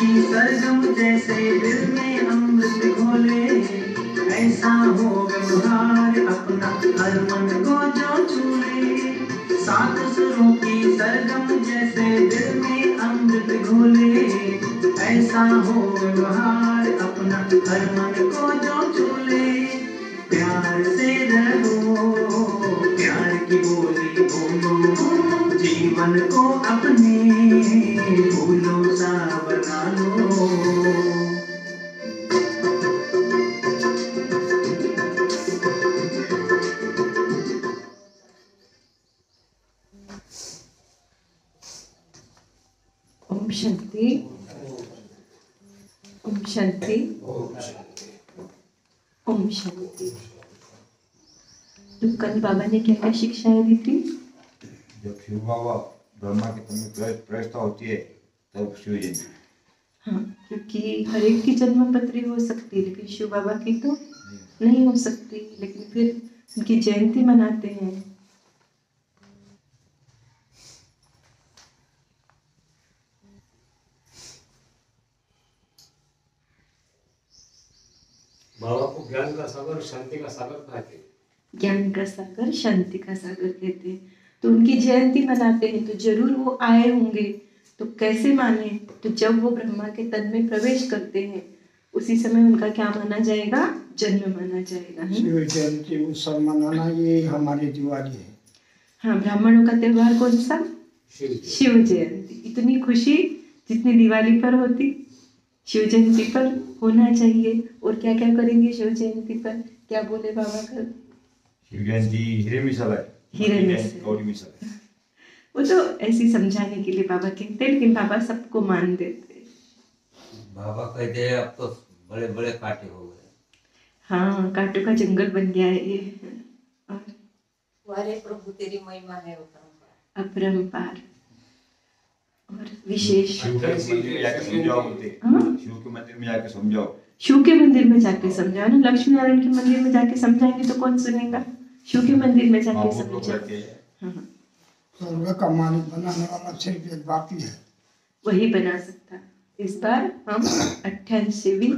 की सरगम जैसे दिल में अमृत घोले, ऐसा हो व्यवहार अपना हर मन को जो छूले। सात सुरों की सरगम जैसे दिल में अमृत घोले, ऐसा हो व्यवहार अपना हर मन को जो छूले। प्यार से रहो, प्यार की बोली बोलो, जीवन को अपने फूलों सा बना लो। ओम शांति, ओम शांति, ओम शांति। तो कल बाबा ने क्या क्या शिक्षाएं दी थी? जब शिव बाबा ब्रह्मा की तन प्रवेशता होती है तब शिव जयंती। हाँ, क्योंकि हर एक की जन्म पत्री हो सकती है लेकिन शिव बाबा की तो नहीं हो सकती, लेकिन फिर उनकी जयंती मनाते हैं। बाबा को ज्ञान का सागर, शांति का सागर कहते हैं। ज्ञान का सागर, शांति का सागर कहते हैं। तो उनकी जयंती मनाते हैं तो जरूर वो आए होंगे। तो कैसे माने? तो जब वो ब्रह्मा के तन में प्रवेश करते हैं उसी समय उनका क्या माना जाएगा? जन्म माना जाएगा। शिव जयंती उत्सव मनाना ये हमारी दिवाली है। हाँ, ब्राह्मणों का त्योहार कौन सा? शिव जयंती। इतनी खुशी जितनी दिवाली पर होती शिव जयंती पर होना चाहिए। और क्या क्या करेंगे शिव जयंती पर? क्या बोले बाबा कल? शिव जयंती हीरे मिसल है, हीरे मिसल। गौरी मिसल है। वो तो ऐसी समझाने के लिए बाबा कहते हैं, लेकिन बाबा सबको मान देते हैं। बाबा कहते हैं अब तो बड़े बड़े कांटे हो गए। हाँ, कांटों का जंगल बन गया है ये। और अरे प्रभु तेरी महिमा है अपरंपार और विशेष। शिव के मंदिर में जाके समझाओ बोलते। हाँ? शिव के मंदिर में जाके समझाओ। शिव के मंदिर में जाके समझाओ ना। लक्ष्मी नारायण के मंदिर में जाके समझाएंगे तो कौन सुनेगा? शिव के मंदिर में जाके वो लोग समझाओ। रहते हैं। हाँ, स्वर्ग का मालिक बनाने वाला सिर्फ एक बाकी है, वही बना सकता। इस बार हम 88वीं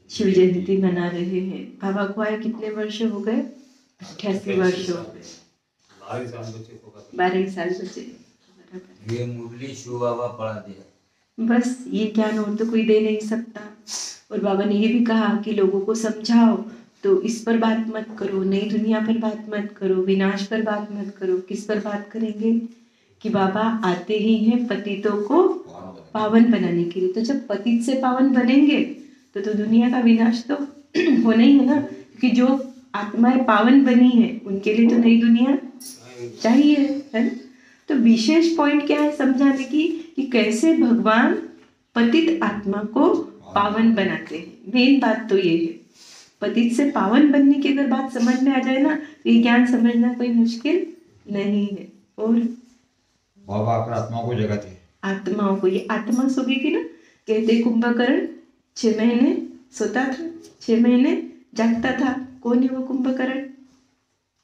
शिव जयंती मना रहे हैं। बाबा को आए कितने वर्ष हो गए? 88 वर्ष हो गए। 12 साल बचे। ये मुरली शिव बाबा पढ़ा दिया। बस ये ज्ञान और तो कोई दे नहीं सकता। और बाबा ने ये भी कहा कि लोगों को समझाओ तो इस पर बात मत करो, नई दुनिया पर बात मत करो, विनाश पर बात मत करो। किस पर बात करेंगे? कि बाबा आते ही हैं पतितों को पावन बनाने के लिए। तो जब पतित से पावन बनेंगे तो दुनिया का विनाश तो होना ही है ना। क्योंकि जो आत्माएं पावन बनी है उनके लिए तो नई दुनिया चाहिए, है ना। तो विशेष पॉइंट क्या है समझाने की कि कैसे भगवान पतित आत्मा को पावन बनाते हैं। मेन बात तो ये है। पतित से पावन बनने की अगर बात समझ में आ जाए ना तो ये ज्ञान समझना कोई मुश्किल नहीं है। और बाबा आकर आत्माओं को जगाते हैं। आत्माओं को, ये आत्मा सो गई थी ना। कहते कुंभकर्ण 6 महीने सोता था, 6 महीने जागता था। कौन है वो कुंभकर्ण?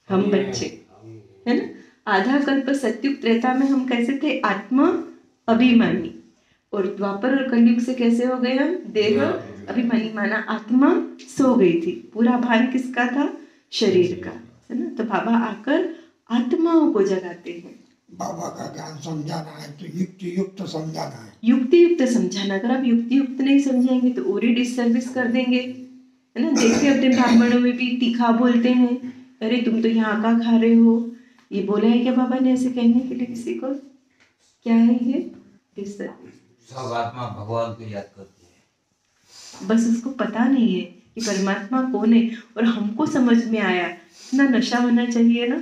हम बच्चे, है ना। आधा कल्प सत्युग त्रेता में हम कैसे थे? आत्मा अभिमानी। और द्वापर और कलयुग से कैसे हो गए हम? देह अभिमानी। माना आत्मा सो गई थी। पूरा भान किसका था? शरीर का, है ना। तो बाबा आकर आत्माओं को जगाते हैं। बाबा का ज्ञान समझाना है तो युक्ति युक्त समझाना है। युक्ति युक्त समझाना। अगर आप युक्ति युक्त नहीं समझाएंगे तो और ही डिसर्विस कर देंगे, है ना। देखिए अपने ब्राह्मणों में भी तीखा बोलते हैं। अरे तुम तो यहाँ का खा रहे हो। ये बोला है क्या बाबा ने ऐसे कहने के लिए किसी को? क्या है ये? डिसर्विस। सब आत्मा भगवान को याद करती है, बस उसको पता नहीं है कि परमात्मा कौन है। और हमको समझ में आया इतना नशा होना चाहिए ना।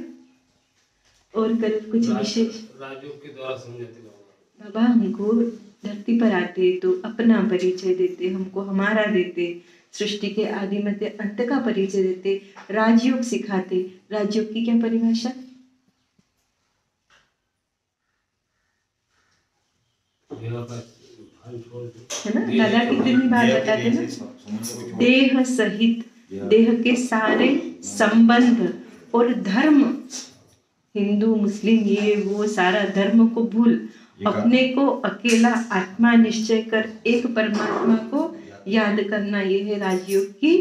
और कल कुछ विशेष राजयोग के द्वारा समझाते बाबा हमको धरती पर आते तो अपना परिचय देते, हमको हमारा देते, सृष्टि के आदि मध्य अंत का परिचय देते, राजयोग सिखाते। राजयोग की क्या परिभाषा? है ना। दादा कितनी बार बताते ना, देह सहित, देह के सारे संबंध और धर्म, हिंदू मुस्लिम ये वो सारा धर्म को भूल अपने को अकेला आत्मा निश्चय कर एक परमात्मा को याद करना, ये है राजयोग की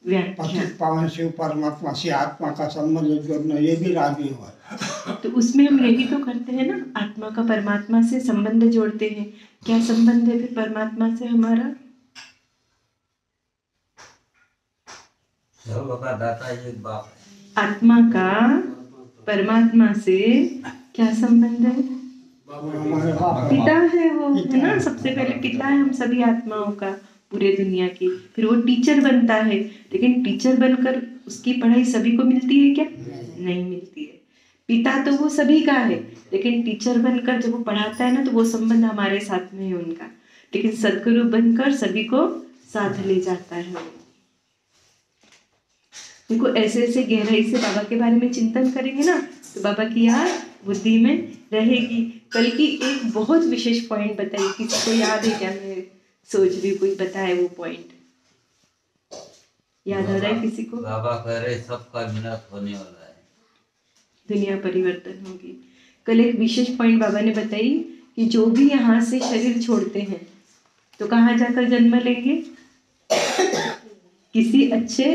व्याख्या। पतित पावन शिव परमात्मा से आत्मा का संबंध जोड़ना, ये भी राजयोग है। तो उसमें हम यही तो करते हैं ना, आत्मा का परमात्मा से संबंध जोड़ते हैं। क्या संबंध है फिर परमात्मा से हमारा? सर्व का दाता एक बाप है। आत्मा का परमात्मा से क्या संबंध है? हमारे बाप पिता है वो, है पिता ना, है। सबसे पहले पिता है हम सभी आत्माओं का, पूरे दुनिया की। फिर वो टीचर बनता है, लेकिन टीचर बनकर उसकी पढ़ाई सभी को मिलती है क्या? नहीं मिलती है। पिता तो वो सभी का है, लेकिन टीचर बनकर जब वो पढ़ाता है ना, तो वो संबंध हमारे साथ में है उनका। लेकिन सदगुरु बनकर सभी को साथ ले जाता है वो। देखो ऐसे ऐसे गहराई से बाबा के बारे में चिंतन करेंगे ना, तो बाबा की याद बुद्धि में रहेगी। कल की एक बहुत विशेष पॉइंट बताइए, किसी को याद है क्या? मैं सोच रही हूँ कोई बताए वो पॉइंट, याद आ रहा है किसी को? बाबा कह रहे सबका विनाश होने वाला है। दुनिया परिवर्तन होगी। कल एक विशेष पॉइंट बाबा ने बताई कि जो भी यहाँ से शरीर छोड़ते हैं तो कहाँ जाकर जन्म लेंगे? किसी अच्छे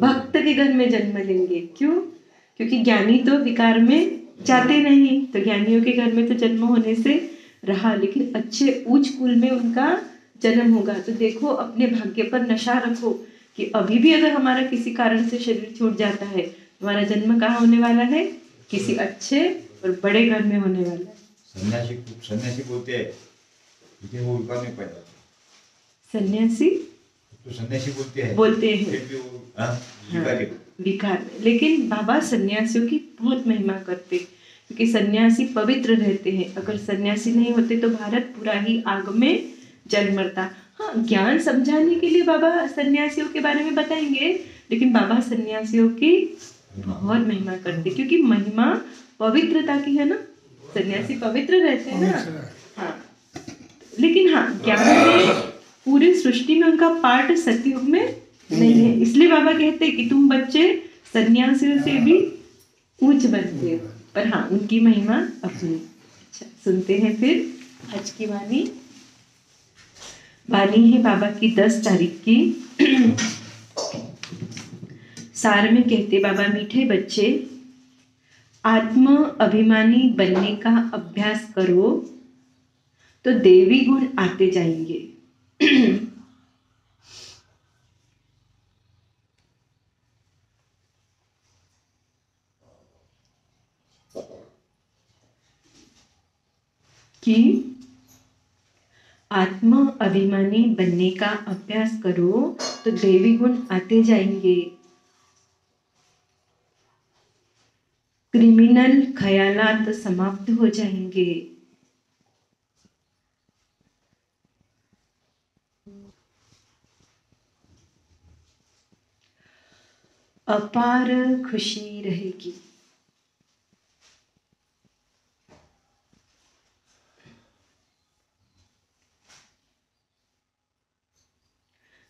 भक्त के घर में जन्म लेंगे। क्यों? क्योंकि ज्ञानी तो विकार में जाते नहीं, तो ज्ञानियों के घर में तो जन्म होने से रहा, लेकिन अच्छे उच्च कुल में उनका जन्म होगा। तो देखो अपने भाग्य पर नशा रखो कि अभी भी अगर हमारा किसी कारण से शरीर छूट जाता है, हमारा जन्म कहाँ होने वाला है? किसी अच्छे और बड़े घर में होने वाला है। सन्यासी बोलते हैं, लेकिन वो विकार में पैदा होते सन्यासी तो सन्यासी बोलते हैं फिर भी वो विकारी हो। विकार। लेकिन बाबा सन्यासियों की बहुत महिमा करते, क्योंकि सन्यासी पवित्र रहते हैं। अगर सन्यासी नहीं होते तो भारत पूरा ही आग में जल मरता। हाँ, ज्ञान समझाने के लिए बाबा सन्यासियों के बारे में बताएंगे, लेकिन बाबा सन्यासियों की बहुत महिमा करते, क्योंकि महिमा पवित्रता की है ना। सन्यासी पवित्र रहते हैं ना। हाँ, लेकिन हाँ, ज्ञान में पूरी सृष्टि में उनका पार्ट सतयुग में नहीं है। इसलिए बाबा कहते हैं कि तुम बच्चे सन्यासियों से भी ऊंच बनते हो, पर हाँ उनकी महिमा अपनी। अच्छा, सुनते हैं फिर आज की वाणी। वाणी है बाबा की 10 तारीख की। सार में कहते बाबा, मीठे बच्चे, आत्म अभिमानी बनने का अभ्यास करो तो देवी गुण आते जाएंगे। कि आत्म अभिमानी बनने का अभ्यास करो तो देवी गुण आते जाएंगे। क्रिमिनल ख्यालात समाप्त हो जाएंगे। अपार खुशी रहेगी।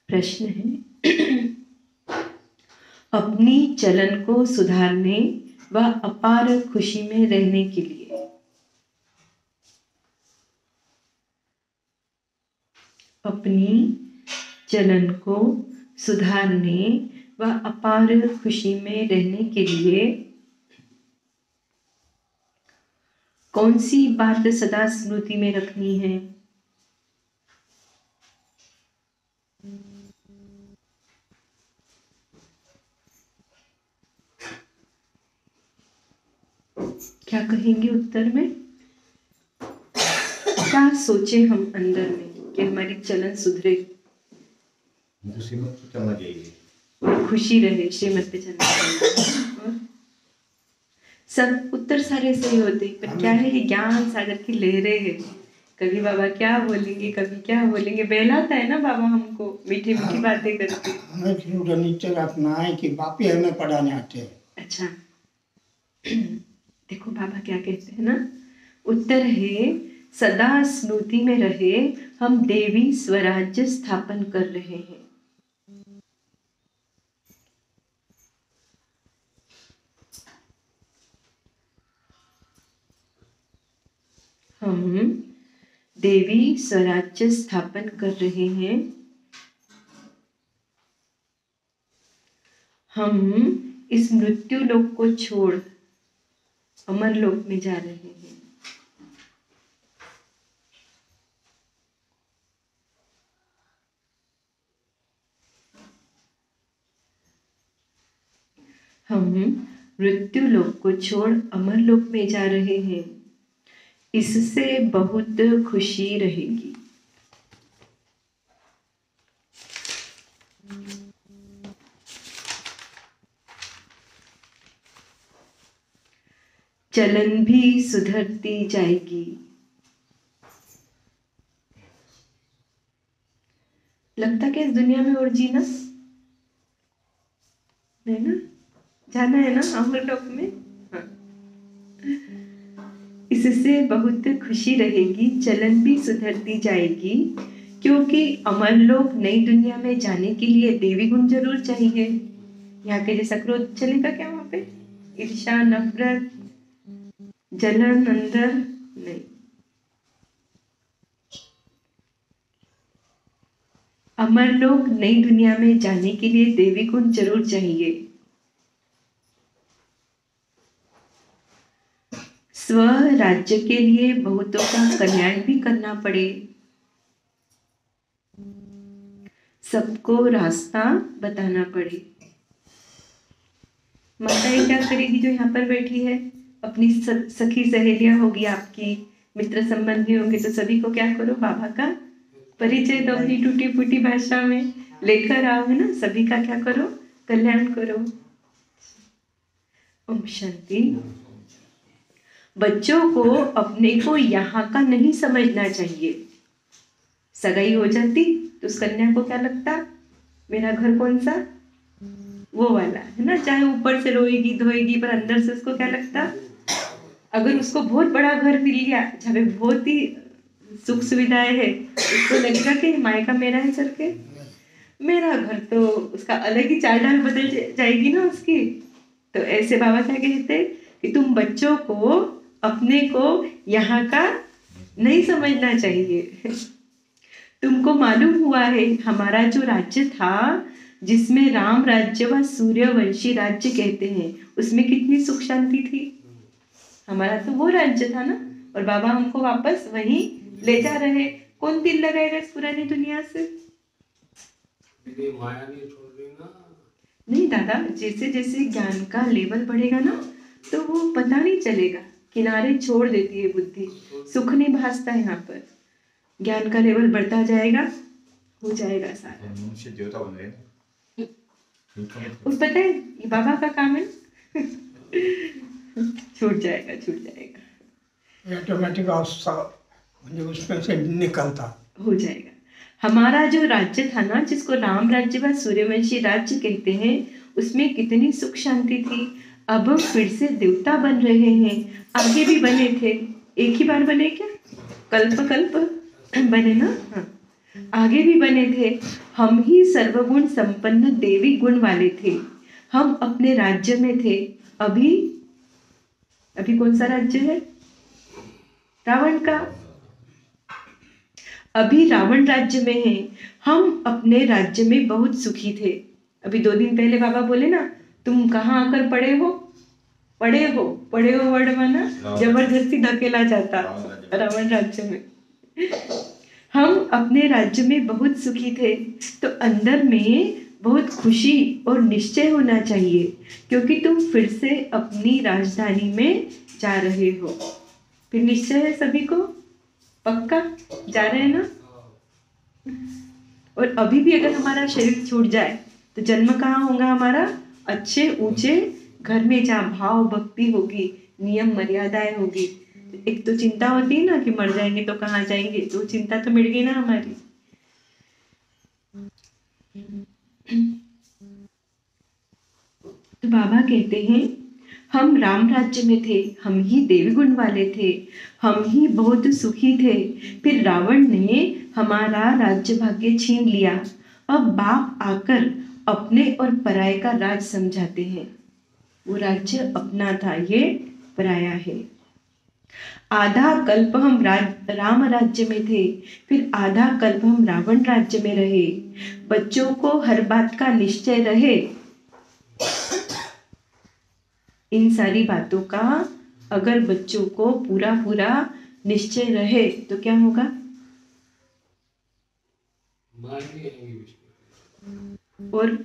प्रश्न है, अपनी चलन को सुधारने व अपार खुशी में रहने के लिए अपनी चलन को सुधारने व अपार खुशी में रहने के लिए कौन सी बात सदा स्मृति में रखनी है? क्या कहेंगे उत्तर में? क्या सोचे हम अंदर में कि हमारी चलन सुधरे, तो श्रीमत पे चलना चाहिए, खुशी रहे, श्रीमत पे चलना चाहिए। और सब उत्तर सारे सही होते, पर क्या है, ये ज्ञान सागर की लहरें हैं। कभी बाबा क्या बोलेंगे, कभी क्या बोलेंगे, बहलाता है ना बाबा हमको मीठी मीठी बातें करके। हमें फिर नीचे रखना है कि बापी हमें पढ़ाने आते हैं। अच्छा, देखो बाबा क्या कहते हैं ना, उत्तर है सदा स्मृति में रहे हम देवी स्वराज्य स्थापन कर रहे हैं। हम देवी स्वराज्य स्थापन कर रहे हैं। हम इस मृत्यु लोक को छोड़ अमर लोक में जा रहे हैं। हम मृत्यु लोक को छोड़ अमर लोक में जा रहे हैं। इससे बहुत खुशी रहेगी। चलन भी सुधरती जाएगी। लगता क्या इस दुनिया में और जीना नहीं ना, जाना है ना अमर लोक में। हाँ। इससे बहुत खुशी रहेगी, चलन भी सुधरती जाएगी, क्योंकि अमर लोक नई दुनिया में जाने के लिए देवी गुण जरूर चाहिए। यहाँ के जैसा क्रोध चलेगा क्या वहां पे? ईर्ष्या, नफरत, जलन अंदर नहीं। अमर लोक नई दुनिया में जाने के लिए देवी गुण जरूर चाहिए। स्व राज्य के लिए बहुतों का कल्याण भी करना पड़े। सबको रास्ता बताना पड़े। माता ये क्या करेगी जो यहाँ पर बैठी है? अपनी सखी सहेलियां होगी, आपकी मित्र संबंधी होंगे, तो सभी को क्या करो? बाबा का परिचय दो अपनी टूटी फूटी भाषा में लेकर आओ, है ना। सभी का क्या करो? कल्याण करो। ओम शांति। बच्चों को अपने को यहाँ का नहीं समझना चाहिए। सगाई हो जाती तो उस कन्या को क्या लगता? मेरा घर कौन सा? वो वाला, है ना। चाहे ऊपर से रोएगी धोएगी, पर अंदर से उसको क्या लगता? अगर उसको बहुत बड़ा घर मिल गया जहाँ पे बहुत ही सुख सुविधाएं है, उसको लगेगा कि मायका मेरा है करके। मेरा घर तो उसका अलग ही चाल ढाल बदल जाएगी ना उसकी। तो ऐसे बाबा क्या कहते कि तुम बच्चों को अपने को यहाँ का नहीं समझना चाहिए। तुमको मालूम हुआ है हमारा जो राज्य था, जिसमें राम राज्य व सूर्यवंशी राज्य कहते हैं, उसमें कितनी सुख शांति थी। हमारा तो वो राज्य था ना, और बाबा हमको वापस वहीं ले जा रहे। कौन दिल लगाएगा इस पुरानी दुनिया से? माया नहीं छोड़ रही ना। नहीं दादा, जैसे जैसे ज्ञान का लेवल बढ़ेगा ना, तो वो पता नहीं चलेगा, किनारे छोड़ देती है बुद्धि, सुख नहीं भासता यहाँ पर। ज्ञान का लेवल बढ़ता जाएगा, हो जाएगा सारा। मनुष्य देवता बन रहे हैं। और पता है ये बाबा का काम है। छूट जाएगा, छूट जाएगा, ऑटोमेटिक अवस्था म्हणजे उसमें से निकलता हो जाएगा। हमारा जो राज्य था ना, जिसको राम राज्य व सूर्यवंशी राज्य कहते हैं, उसमें कितनी सुख शांति थी। अब फिर से देवता बन रहे हैं। आगे भी बने थे, एक ही बार बने क्या? कल्प कल्प बने ना। हाँ, आगे भी बने थे। हम ही सर्वगुण संपन्न देवी गुण वाले थे। हम अपने राज्य में थे। अभी अभी कौन सा राज्य है? रावण का। अभी रावण राज्य में है। हम अपने राज्य में बहुत सुखी थे। अभी 2 दिन पहले बाबा बोले ना, तुम कहाँ आकर पड़े हो? पड़े हो वर्ड माना जबरदस्ती धकेला जाता रावण राज्य में। हम अपने राज्य में बहुत सुखी थे, तो अंदर में बहुत खुशी और निश्चय होना चाहिए, क्योंकि तुम फिर से अपनी राजधानी में जा रहे हो। फिर निश्चय है सभी को, पक्का जा रहे हैं ना। और अभी भी अगर हमारा शरीर छूट जाए तो जन्म कहाँ होगा हमारा? अच्छे ऊंचे घर में, जहाँ भाव भक्ति होगी, नियम मर्यादाएं होगी। एक तो चिंता होती है ना कि मर जाएंगे तो कहाँ जाएंगे, तो चिंता तो मिट गई ना हमारी। तो बाबा कहते हैं हम राम राज्य में थे, हम ही देवी गुण वाले थे, हम ही बहुत सुखी थे। फिर रावण ने हमारा राज्य भाग्य छीन लिया। अब बाप आकर अपने और पराये का राज समझाते हैं। वो राज्य अपना था, ये पराया है। आधा कल्प हम राम राज्य में थे, फिर आधा कल्प हम रावण राज्य में रहे। बच्चों को हर बात का निश्चय रहे। इन सारी बातों का अगर बच्चों को पूरा पूरा निश्चय रहे तो क्या होगा? और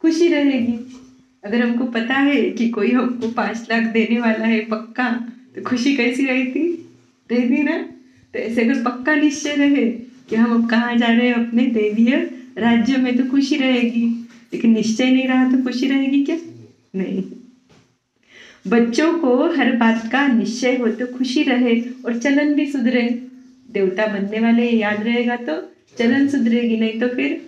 खुशी रहेगी। अगर हमको पता है कि कोई हमको 5 लाख देने वाला है पक्का, तो खुशी कैसी रहेगी ना। तो ऐसे अगर पक्का निश्चय रहे कि हम अब कहाँ जा रहे हैं, अपने दैवीय राज्य में, तो खुशी रहेगी। लेकिन निश्चय नहीं रहा तो खुशी रहेगी क्या? नहीं। बच्चों को हर बात का निश्चय हो तो खुशी रहे और चलन भी सुधरे। देवता बनने वाले याद रहेगा तो चलन सुधरेगी, नहीं तो फिर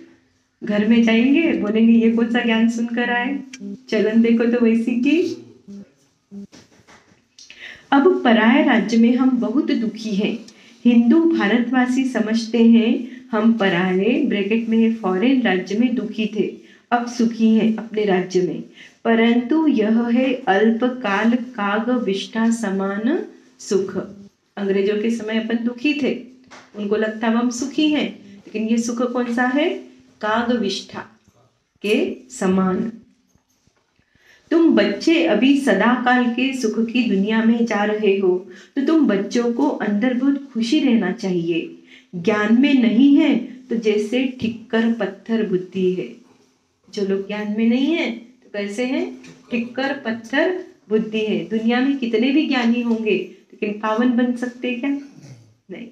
घर में जाएंगे, बोलेंगे ये कौन सा ज्ञान सुनकर आए, चलन देखो तो वैसी की। अब पराये राज्य में हम बहुत दुखी हैं। हिंदू भारतवासी समझते हैं हम पराये ब्रैकेट में फॉरेन राज्य में दुखी थे, अब सुखी हैं अपने राज्य में। परंतु यह है अल्पकाल काग विष्ठा समान सुख। अंग्रेजों के समय अपन दुखी थे, उनको लगता हम सुखी हैं, लेकिन ये सुख कौन सा है? काग विष्ठा के समान। तुम बच्चे अभी सदाकाल के सुख की दुनिया में जा रहे हो, तो तुम बच्चों को अंदर बहुत खुशी रहना चाहिए। ज्ञान में नहीं है तो जैसे ठिक्कर पत्थर बुद्धि है। जो लोग ज्ञान में नहीं है तो कैसे हैं? ठिक्कर पत्थर बुद्धि है। दुनिया में कितने भी ज्ञानी होंगे लेकिन पावन बन सकते क्या? नहीं।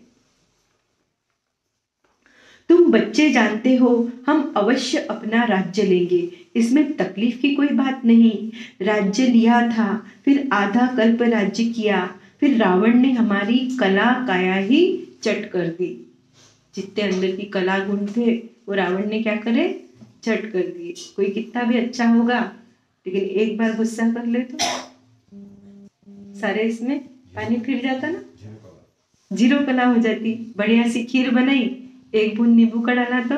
तुम बच्चे जानते हो हम अवश्य अपना राज्य लेंगे, इसमें तकलीफ की कोई बात नहीं। राज्य लिया था, फिर आधा कल्प राज्य किया, फिर रावण ने हमारी कला काया ही चट कर दी। जितने अंदर की कला गुण थे वो रावण ने क्या करे? चट कर दिए। कोई कितना भी अच्छा होगा लेकिन एक बार गुस्सा कर ले तो सारे इसमें पानी फिर जाता ना, जीरो कला हो जाती। बढ़िया सी खीर बनाई, एक बूंद नींबू का डाला तो,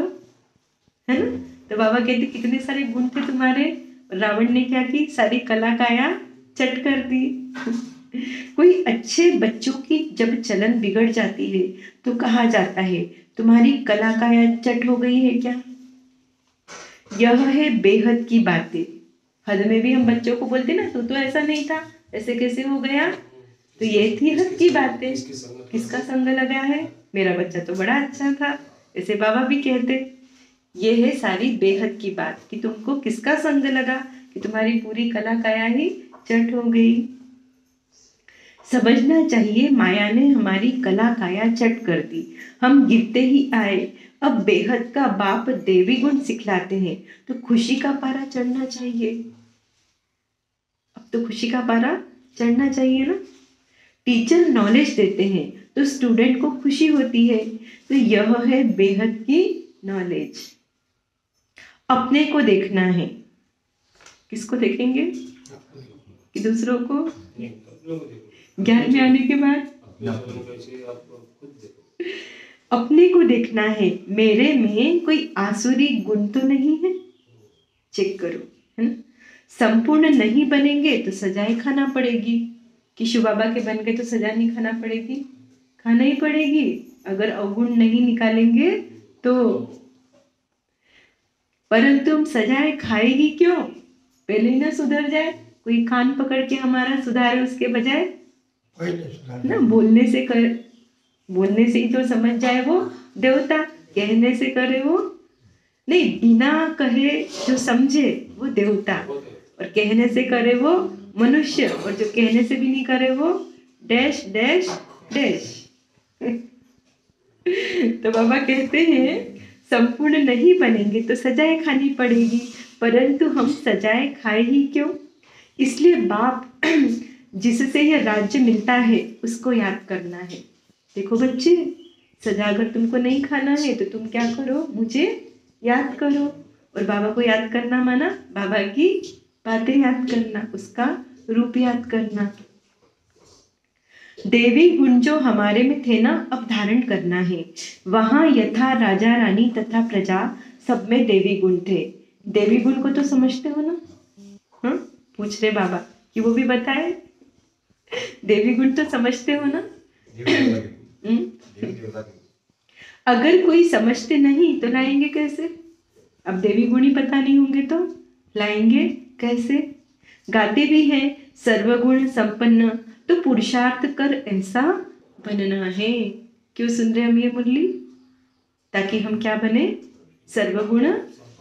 है ना, तो बाबा कहते कितने सारे गुण थे तुम्हारे, रावण ने क्या की? सारी कला काया चट कर दी। कोई अच्छे बच्चों की जब चलन बिगड़ जाती है तो कहा जाता है तुम्हारी कला काया चट हो गई है क्या? यह है बेहद की बातें। हद में भी हम बच्चों को बोलते ना, तू तो ऐसा नहीं था, ऐसे कैसे हो गया? तो ये थी हद की बातें। किसका संग लगा है? मेरा बच्चा तो बड़ा अच्छा था, ऐसे बाबा भी कहते। ये है सारी बेहद की बात कि तुमको किसका संग लगा कि तुम्हारी पूरी कला काया ही चट हो गई। समझना चाहिए माया ने हमारी कला काया चट कर दी, हम गिरते ही आए। अब बेहद का बाप देवी गुण सिखलाते हैं तो खुशी का पारा चढ़ना चाहिए। अब तो खुशी का पारा चढ़ना चाहिए ना। टीचर नॉलेज देते हैं तो स्टूडेंट को खुशी होती है, तो यह है बेहद की नॉलेज। अपने को देखना है। किसको देखेंगे? कि दूसरों को? ज्ञान में आने के बाद अपने को देखना है। मेरे में कोई आसुरी गुण तो नहीं है, चेक करो, है ना। संपूर्ण नहीं बनेंगे तो सजाएं खाना पड़ेगी। कि शिव बाबा के बन गए तो सजा नहीं खाना पड़ेगी? खाना ही पड़ेगी। अगर अवगुण नहीं निकालेंगे तो। परंतु हम सजाएं खाएगी क्यों? पहले ही ना सुधर जाए। कोई कान पकड़ के हमारा सुधारे उसके बजाय ना बोलने से ही तो समझ जाए वो देवता, कहने से करे वो नहीं, बिना कहे जो समझे वो देवता, और कहने से करे वो मनुष्य, और जो कहने से भी नहीं करे वो डैश डैश डैश। तो बाबा कहते हैं संपूर्ण नहीं बनेंगे तो सजाएं खानी पड़ेगी, परंतु हम सजाएं खाए ही क्यों? इसलिए बाप जिससे यह राज्य मिलता है उसको याद करना है। देखो बच्चे, सजा अगर तुमको नहीं खाना है तो तुम क्या करो? मुझे याद करो। और बाबा को याद करना माना बाबा की बातें याद करना, उसका रूप याद करना। देवी गुण जो हमारे में थे ना, अब धारण करना है। वहां यथा राजा रानी तथा प्रजा सब में देवी गुण थे। देवी गुण को तो समझते हो ना? हाँ, पूछ रहे बाबा कि वो भी बताए। देवी गुण तो समझते हो ना? देवी देवता के हम्म? देवी देवता के अगर कोई समझते नहीं तो लाएंगे कैसे? अब देवी गुण ही पता नहीं होंगे तो लाएंगे कैसे? गाते भी हैं सर्वगुण संपन्न, तो पुरुषार्थ कर ऐसा बनना है। क्यों सुन रहे हम ये मुरली? ताकि हम क्या बने? सर्वगुण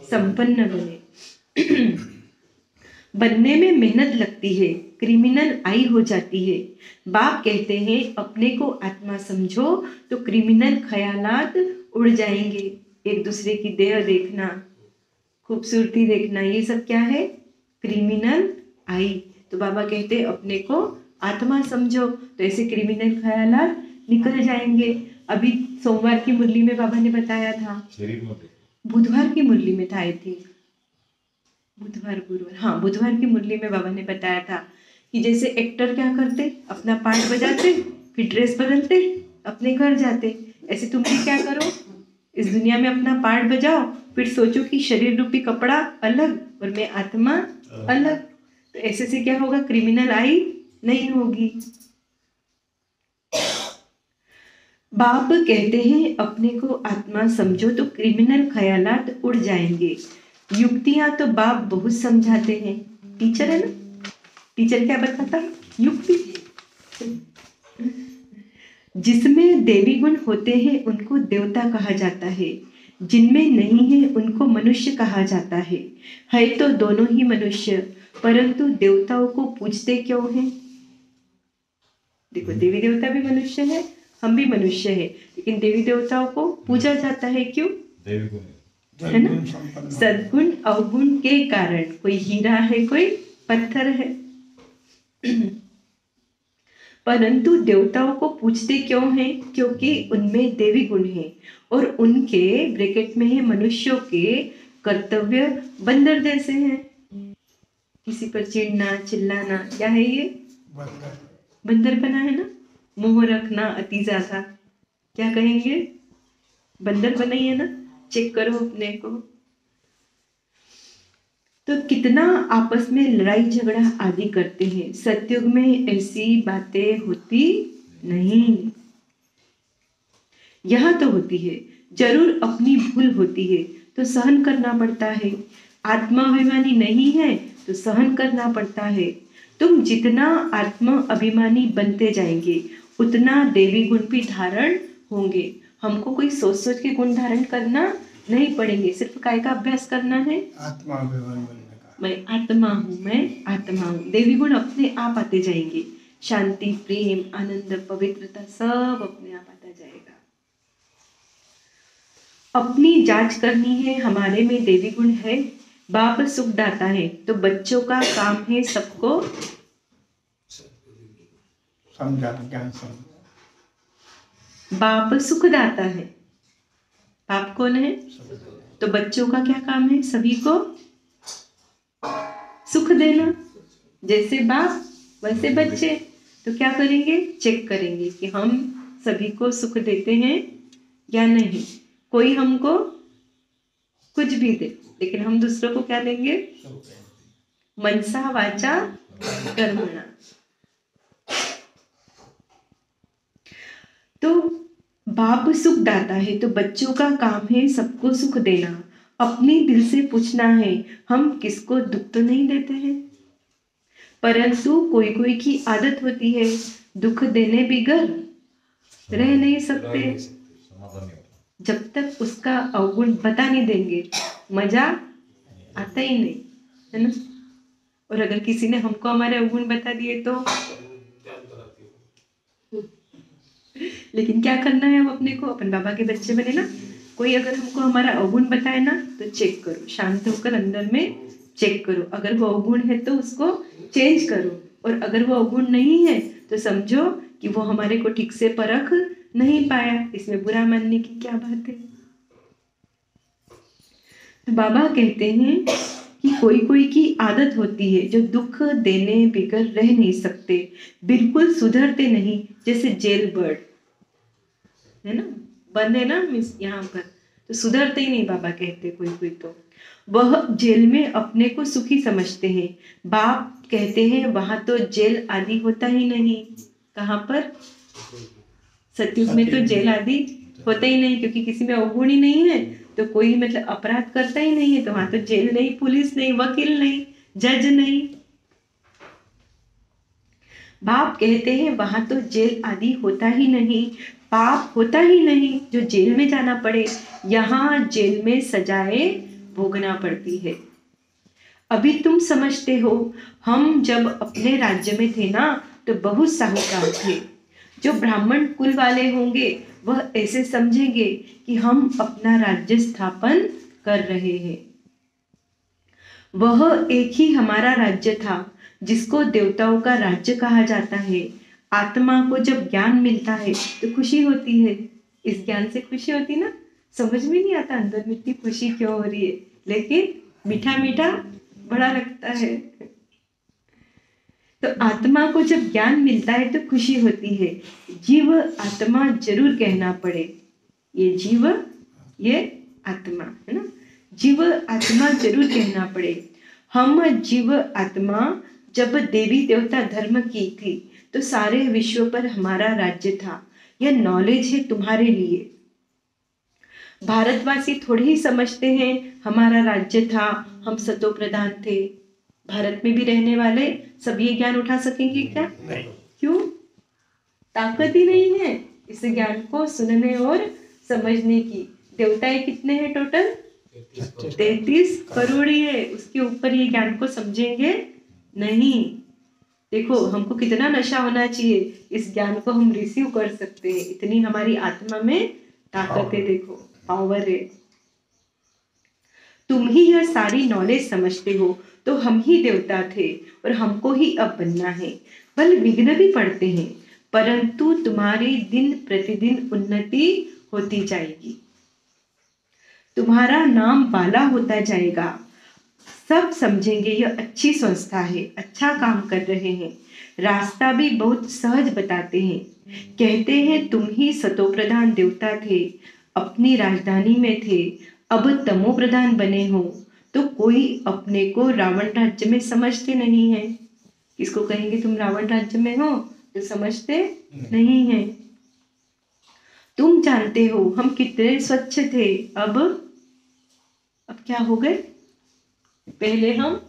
संपन्न बने। बनने में मेहनत लगती है, क्रिमिनल आई हो जाती है। बाप कहते हैं अपने को आत्मा समझो तो क्रिमिनल ख्यालात उड़ जाएंगे। एक दूसरे की देह देखना, खूबसूरती देखना, ये सब क्या है? क्रिमिनल आई। तो बाबा कहते हैं अपने को आत्मा समझो तो ऐसे क्रिमिनल ख्यालात निकल जाएंगे। अभी सोमवार की मुरली में बाबा ने बताया था, शरीर में बुधवार की मुरली में था आई थी, गुरुवार, हाँ बुधवार की मुरली में बाबा ने बताया था कि जैसे एक्टर क्या करते, अपना पार्ट बजाते, फिर ड्रेस बदलते, अपने घर जाते। ऐसे तुम भी क्या करो, इस दुनिया में अपना पार्ट बजाओ, फिर सोचो कि शरीर रूपी कपड़ा अलग और मैं आत्मा अलग। तो ऐसे से क्या होगा? क्रिमिनल आई नहीं होगी। बाप कहते हैं अपने को आत्मा समझो तो क्रिमिनल ख्यालात उड़ जाएंगे। युक्तियां तो बाप बहुत समझाते हैं। टीचर है ना, टीचर क्या बताता है? युक्ति। जिसमें देवी गुण होते हैं उनको देवता कहा जाता है, जिनमें नहीं है उनको मनुष्य कहा जाता है तो दोनों ही मनुष्य, परंतु देवताओं को पूजते क्यों हैं? देखो देवी देवता भी मनुष्य है, हम भी मनुष्य है, लेकिन देवी देवताओं को पूजा जाता है क्यों? देवी गुण है ना? सद्गुण अवगुण के कारण। कोई हीरा है, कोई पत्थर है। परंतु देवताओं को पूजते क्यों हैं? क्योंकि उनमें देवी गुण है और उनके ब्रैकेट में है मनुष्यों के कर्तव्य बंदर जैसे हैं। किसी पर चिढ़ना चिल्लाना, क्या है ये? बंदर बना है ना। मोह रखना अति ज्यादा, क्या कहेंगे? बंदर बना ही है ना। चेक करो अपने को। तो कितना आपस में लड़ाई झगड़ा आदि करते हैं। सतयुग में ऐसी बातें होती नहीं। यहाँ तो होती है, जरूर अपनी भूल होती है तो सहन करना पड़ता है। आत्माभिमानी नहीं है तो सहन करना पड़ता है। तुम जितना आत्मा अभिमानी बनते जाएंगे उतना देवी गुण भी धारण होंगे। हमको कोई सोच सोच के गुण धारण करना नहीं पड़ेंगे, सिर्फ काय का अभ्यास करना है। आत्माभिमान बनने का। मैं आत्मा हूँ, मैं आत्मा हूँ। देवी गुण अपने आप आते जाएंगे। शांति, प्रेम, आनंद, पवित्रता सब अपने आप आता जाएगा। अपनी जांच करनी है, हमारे में देवी गुण है। बाप सुखदाता है तो बच्चों का काम है सबको समझा, ज्ञान समझा। बाप सुखदाता है। बाप कौन है? तो बच्चों का क्या काम है? सभी को सुख देना। जैसे बाप वैसे बच्चे। तो क्या करेंगे? चेक करेंगे कि हम सभी को सुख देते हैं या नहीं। कोई हमको कुछ भी दे, लेकिन हम दूसरों को क्या देंगे? मनसा वाचा कर्मणा। तो बाप सुख दाता है तो बच्चों का काम है सबको सुख देना। अपने दिल से पूछना है हम किसको दुख तो नहीं देते हैं, परंतु कोई कोई की आदत होती है दुख देने बिगर रह नहीं सकते। समाधान नहीं होता। जब तक उसका अवगुण बता नहीं देंगे मजा आता ही नहीं, है ना। और अगर किसी ने हमको हमारे अवगुण बता दिए तो लेकिन क्या करना है? हम अपने को, अपन बाबा के बच्चे बने ना। कोई अगर हमको हमारा अवगुण बताए ना तो चेक करो, शांत होकर अंदर में चेक करो। अगर वो अवगुण है तो उसको चेंज करो, और अगर वो अवगुण नहीं है तो समझो कि वो हमारे को ठीक से परख नहीं पाया। इसमें बुरा मानने की क्या बात है? तो बाबा कहते हैं कि कोई कोई की आदत होती है जो दुख देने बिगर रह नहीं सकते, बिल्कुल सुधरते नहीं, जैसे जेल बर्ड है ना, बंद है ना मिस यहाँ पर, तो सुधरते ही नहीं। बाबा कहते कोई कोई तो वह जेल में अपने को सुखी समझते हैं। बाप कहते हैं वहां तो जेल आदि होता ही नहीं। कहाँ पर? सतयुग में तो जेल आदि होता ही नहीं, क्योंकि किसी में अवगुण ही नहीं है तो कोई मतलब अपराध करता ही नहीं है, तो वहां तो जेल नहीं, पुलिस नहीं, वकील नहीं, जज नहीं। बाप कहते हैं वहां तो जेल आदि होता ही नहीं, पाप होता ही नहीं जो जेल में जाना पड़े। यहाँ जेल में सजाएं भोगना पड़ती है। अभी तुम समझते हो, हम जब अपने राज्य में थे ना तो बहुत साहूकार थे। जो ब्राह्मण कुल वाले होंगे वह ऐसे समझेंगे कि हम अपना राज्य स्थापन कर रहे हैं। वह एक ही हमारा राज्य था जिसको देवताओं का राज्य कहा जाता है। आत्मा को जब ज्ञान मिलता है तो खुशी होती है। इस ज्ञान से खुशी होती ना, समझ में नहीं आता अंदर में इतनी खुशी क्यों हो रही है, लेकिन मीठा मीठा बड़ा लगता है। तो आत्मा को जब ज्ञान मिलता है तो खुशी होती है। जीव आत्मा जरूर कहना पड़े, ये जीव ये आत्मा है ना, जीव आत्मा जरूर कहना पड़े। हम जीव आत्मा जब देवी देवता धर्म की थी तो सारे विश्व पर हमारा राज्य था। यह नॉलेज है तुम्हारे लिए। भारतवासी थोड़े ही समझते हैं हमारा राज्य था, हम सतो प्रधान थे। भारत में भी रहने वाले सब ये ज्ञान उठा सकेंगे क्या? क्यों? ताकत ही नहीं है इस ज्ञान को सुनने और समझने की। देवताएं कितने हैं टोटल? 33 करोड़ ही है, उसके ऊपर ये ज्ञान को समझेंगे नहीं। देखो हमको कितना नशा होना चाहिए, इस ज्ञान को हम रिसीव कर सकते हैं, इतनी हमारी आत्मा में ताकत है, देखो पावर है। तुम ही यह सारी नॉलेज समझते हो तो हम ही देवता थे और हमको ही अब बनना है। बल विघ्न भी पड़ते हैं, परंतु तुम्हारी दिन प्रतिदिन उन्नति होती जाएगी। तुम्हारा नाम बाला होता जाएगा। सब समझेंगे यह अच्छी संस्था है, अच्छा काम कर रहे हैं। रास्ता भी बहुत सहज बताते हैं। कहते हैं तुम ही सतो प्रधान देवता थे, अपनी राजधानी में थे, अब तमो प्रधान बने हो तो कोई अपने को रावण राज्य में समझते नहीं है। किसको कहेंगे तुम रावण राज्य में हो? तो समझते नहीं है। तुम जानते हो हम कितने स्वच्छ थे, अब क्या हो गए? पहले हम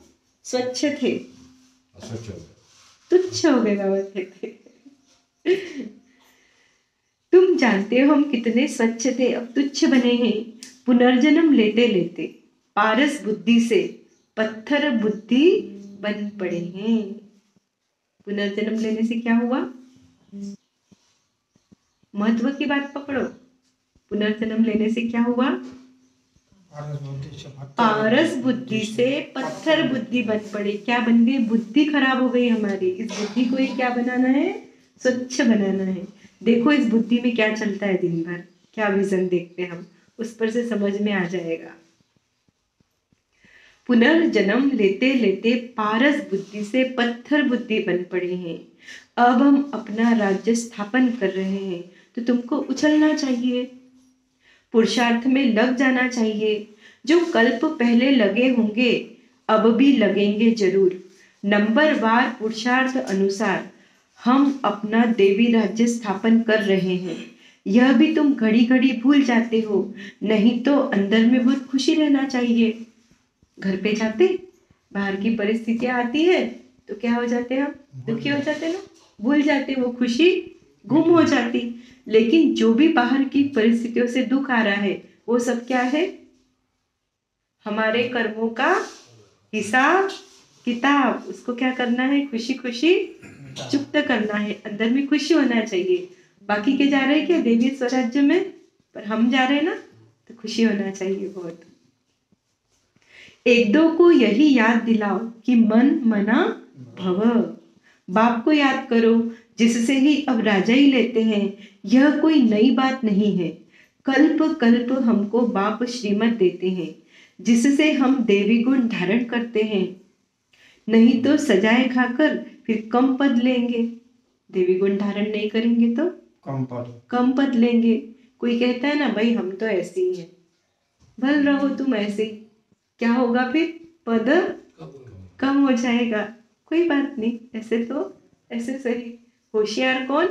स्वच्छ थे, असच हो गया। तुच्छ हो गए बाबा कहते। तुम जानते हो हम कितने स्वच्छ थे, अब तुच्छ बने हैं। पुनर्जन्म लेते लेते पारस बुद्धि से पत्थर बुद्धि बन पड़े हैं। पुनर्जन्म लेने से क्या हुआ? महत्व की बात पकड़ो। पुनर्जन्म लेने से क्या हुआ? पारस बुद्धि से पत्थर बुद्धि बन पड़े। क्या बन गई? बुद्धि खराब हो गई हमारी। इस बुद्धि को ही क्या बनाना है? स्वच्छ बनाना है। देखो इस बुद्धि में क्या चलता है दिन भर, क्या विजन देखते हैं हम, उस पर से समझ में आ जाएगा। पुनर्जन्म लेते लेते पारस बुद्धि से पत्थर बुद्धि बन पड़े हैं। अब हम अपना राज्य स्थापन कर रहे हैं तो तुमको उछलना चाहिए, पुरुषार्थ में लग जाना चाहिए। जो कल्प पहले लगे होंगे अब भी लगेंगे जरूर। नंबरवार पुरुषार्थ अनुसार हम अपना देवी राज्य स्थापन कर रहे हैं। यह भी तुम घड़ी घड़ी भूल जाते हो, नहीं तो अंदर में बहुत खुशी रहना चाहिए। घर पे जाते बाहर की परिस्थितियां आती है तो क्या हो जाते हम? दुखी हो जाते ना, भूल जाते, वो खुशी गुम हो जाती। लेकिन जो भी बाहर की परिस्थितियों से दुख आ रहा है वो सब क्या है? हमारे कर्मों का हिसाब किताब। उसको क्या करना है? खुशी खुशी चुप्त करना है। अंदर में खुशी होना चाहिए। बाकी के जा रहे हैं क्या देवी स्वराज्य में, पर हम जा रहे हैं ना तो खुशी होना चाहिए बहुत। एक दो को यही याद दिलाओ कि मन मना भव। बाप को याद करो जिससे ही अब राजा ही लेते हैं। यह कोई नई बात नहीं है। कल्प कल्प हमको बाप श्रीमत देते हैं जिससे हम देवी गुण धारण करते हैं। नहीं तो सजाए खाकर फिर कम पद लेंगे। देवी गुण धारण नहीं करेंगे तो कम पद लेंगे। कोई कहता है ना भाई हम तो ऐसे ही हैं, भल रहो तुम ऐसे ही, क्या होगा फिर? पद कम हो जाएगा। कोई बात नहीं, ऐसे तो ऐसे सही। होशियार कौन?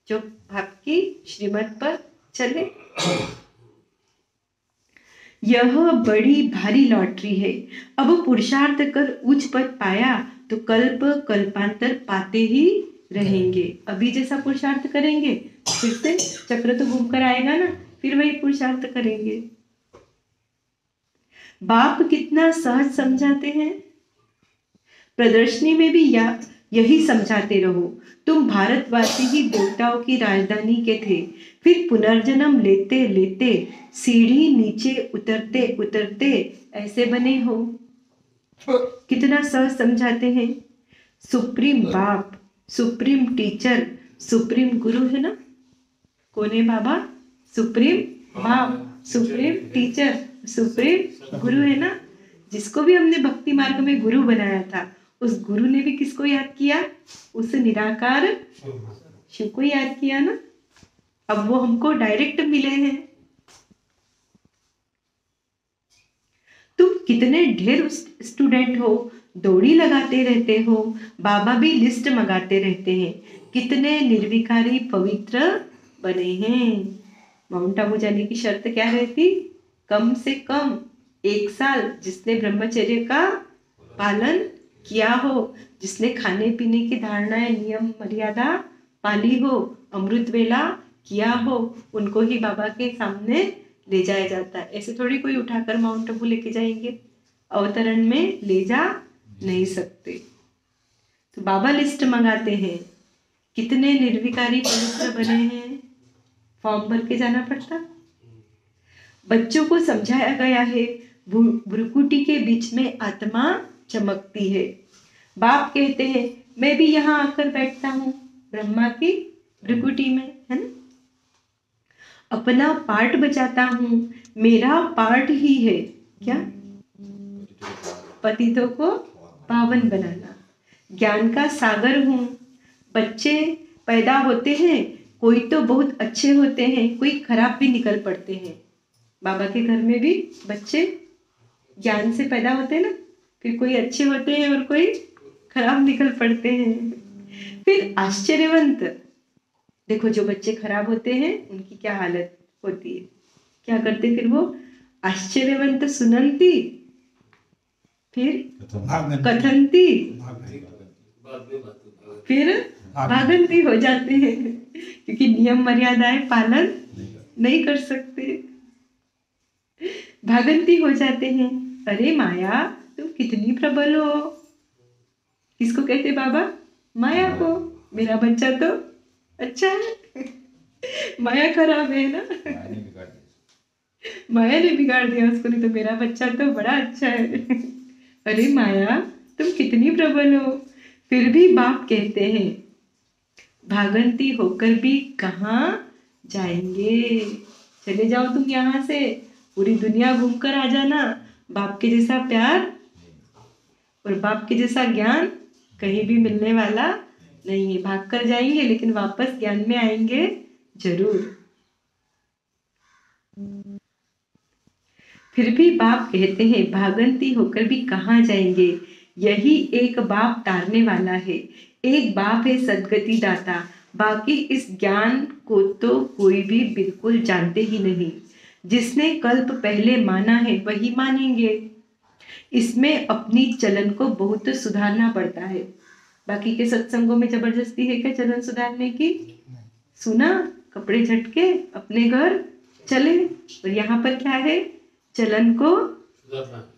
जो आपकी श्रीमत पर चले। यह बड़ी भारी लॉटरी है। अब पुरुषार्थ कर उच्च पद पाया तो कल्प कल्पांतर पाते ही रहेंगे। अभी जैसा पुरुषार्थ करेंगे फिर से चक्र तो घूम कर आएगा ना, फिर वही पुरुषार्थ करेंगे। बाप कितना सहज समझाते हैं। प्रदर्शनी में भी यही समझाते रहो। तुम भारतवासी ही देवताओं की राजधानी के थे, फिर पुनर्जन्म लेते लेते सीढ़ी नीचे उतरते उतरते ऐसे बने हो। कितना सहज समझाते हैं। सुप्रीम बाप, सुप्रीम टीचर, सुप्रीम गुरु है ना। कौन है बाबा? सुप्रीम बाप, सुप्रीम टीचर, सुप्रीम गुरु है ना। जिसको भी हमने भक्ति मार्ग में गुरु बनाया था, उस गुरु ने भी किसको याद किया? उस निराकार शिव को याद किया ना। अब वो हमको डायरेक्ट मिले हैं। तुम कितने ढेर स्टूडेंट हो, दौड़ी लगाते रहते हो, बाबा भी लिस्ट मंगाते रहते हैं। कितने निर्विकारी पवित्र बने हैं। माउंट आबू जाने की शर्त क्या रहती? कम से कम 1 साल जिसने ब्रह्मचर्य का पालन किया हो, जिसने खाने पीने की धारणाएं, नियम, मर्यादा पाली हो, अमृत वेला किया हो, उनको ही बाबा के सामने ले जाया जाता है। ऐसे थोड़ी कोई उठाकर माउंट आबू लेके जाएंगे, अवतरण में ले जा नहीं सकते। तो बाबा लिस्ट मंगाते हैं। कितने निर्विकारी पवित्र बने हैं। फॉर्म भर के जाना पड़ता। बच्चों को समझाया गया है भ्रुकुटी के बीच में आत्मा चमकती है। बाप कहते हैं मैं भी यहाँ आकर बैठता हूँ ब्रह्मा की भ्रुकुटी में, है ना। अपना पार्ट बचाता हूँ, मेरा पार्ट ही है क्या? पतितों को पावन बनाना। ज्ञान का सागर हूँ। बच्चे पैदा होते हैं, कोई तो बहुत अच्छे होते हैं, कोई खराब भी निकल पड़ते हैं। बाबा के घर में भी बच्चे ज्ञान से पैदा होते हैं ना, फिर कोई अच्छे होते हैं और कोई खराब निकल पड़ते हैं। फिर आश्चर्यवंत, देखो जो बच्चे खराब होते हैं उनकी क्या हालत होती है, क्या करते फिर वो? आश्चर्यवंत सुनंती, फिर कथंती, फिर भागंती हो जाते हैं, क्योंकि नियम मर्यादाएं पालन नहीं कर सकते, भागंती हो जाते हैं। अरे माया तुम कितनी प्रबल हो। किसको कहते बाबा? माया को। मेरा बच्चा तो अच्छा है, माया खराब है ना, माया ने बिगाड़ दिया उसको, नहीं तो मेरा बच्चा तो बड़ा अच्छा है। अरे माया तुम कितनी प्रबल हो। फिर भी बाप कहते हैं भागंती होकर भी कहाँ जाएंगे। चले जाओ तुम यहाँ से, पूरी दुनिया घूमकर आ जाना। बाप के जैसा प्यार और बाप के जैसा ज्ञान कहीं भी मिलने वाला नहीं है। भाग कर जाएंगे लेकिन वापस ज्ञान में आएंगे जरूर। फिर भी बाप कहते हैं भागंती होकर भी कहाँ जाएंगे। यही एक बाप तारने वाला है। एक बाप है सदगति दाता, बाकी इस ज्ञान को तो कोई भी बिल्कुल जानते ही नहीं। जिसने कल्प पहले माना है वही मानेंगे। इसमें अपनी चलन को बहुत सुधारना पड़ता है। बाकी के सत्संगों में जबरदस्ती है क्या चलन सुधारने की? सुना, कपड़े झटके, अपने घर चले। और यहाँ पर क्या है? चलन को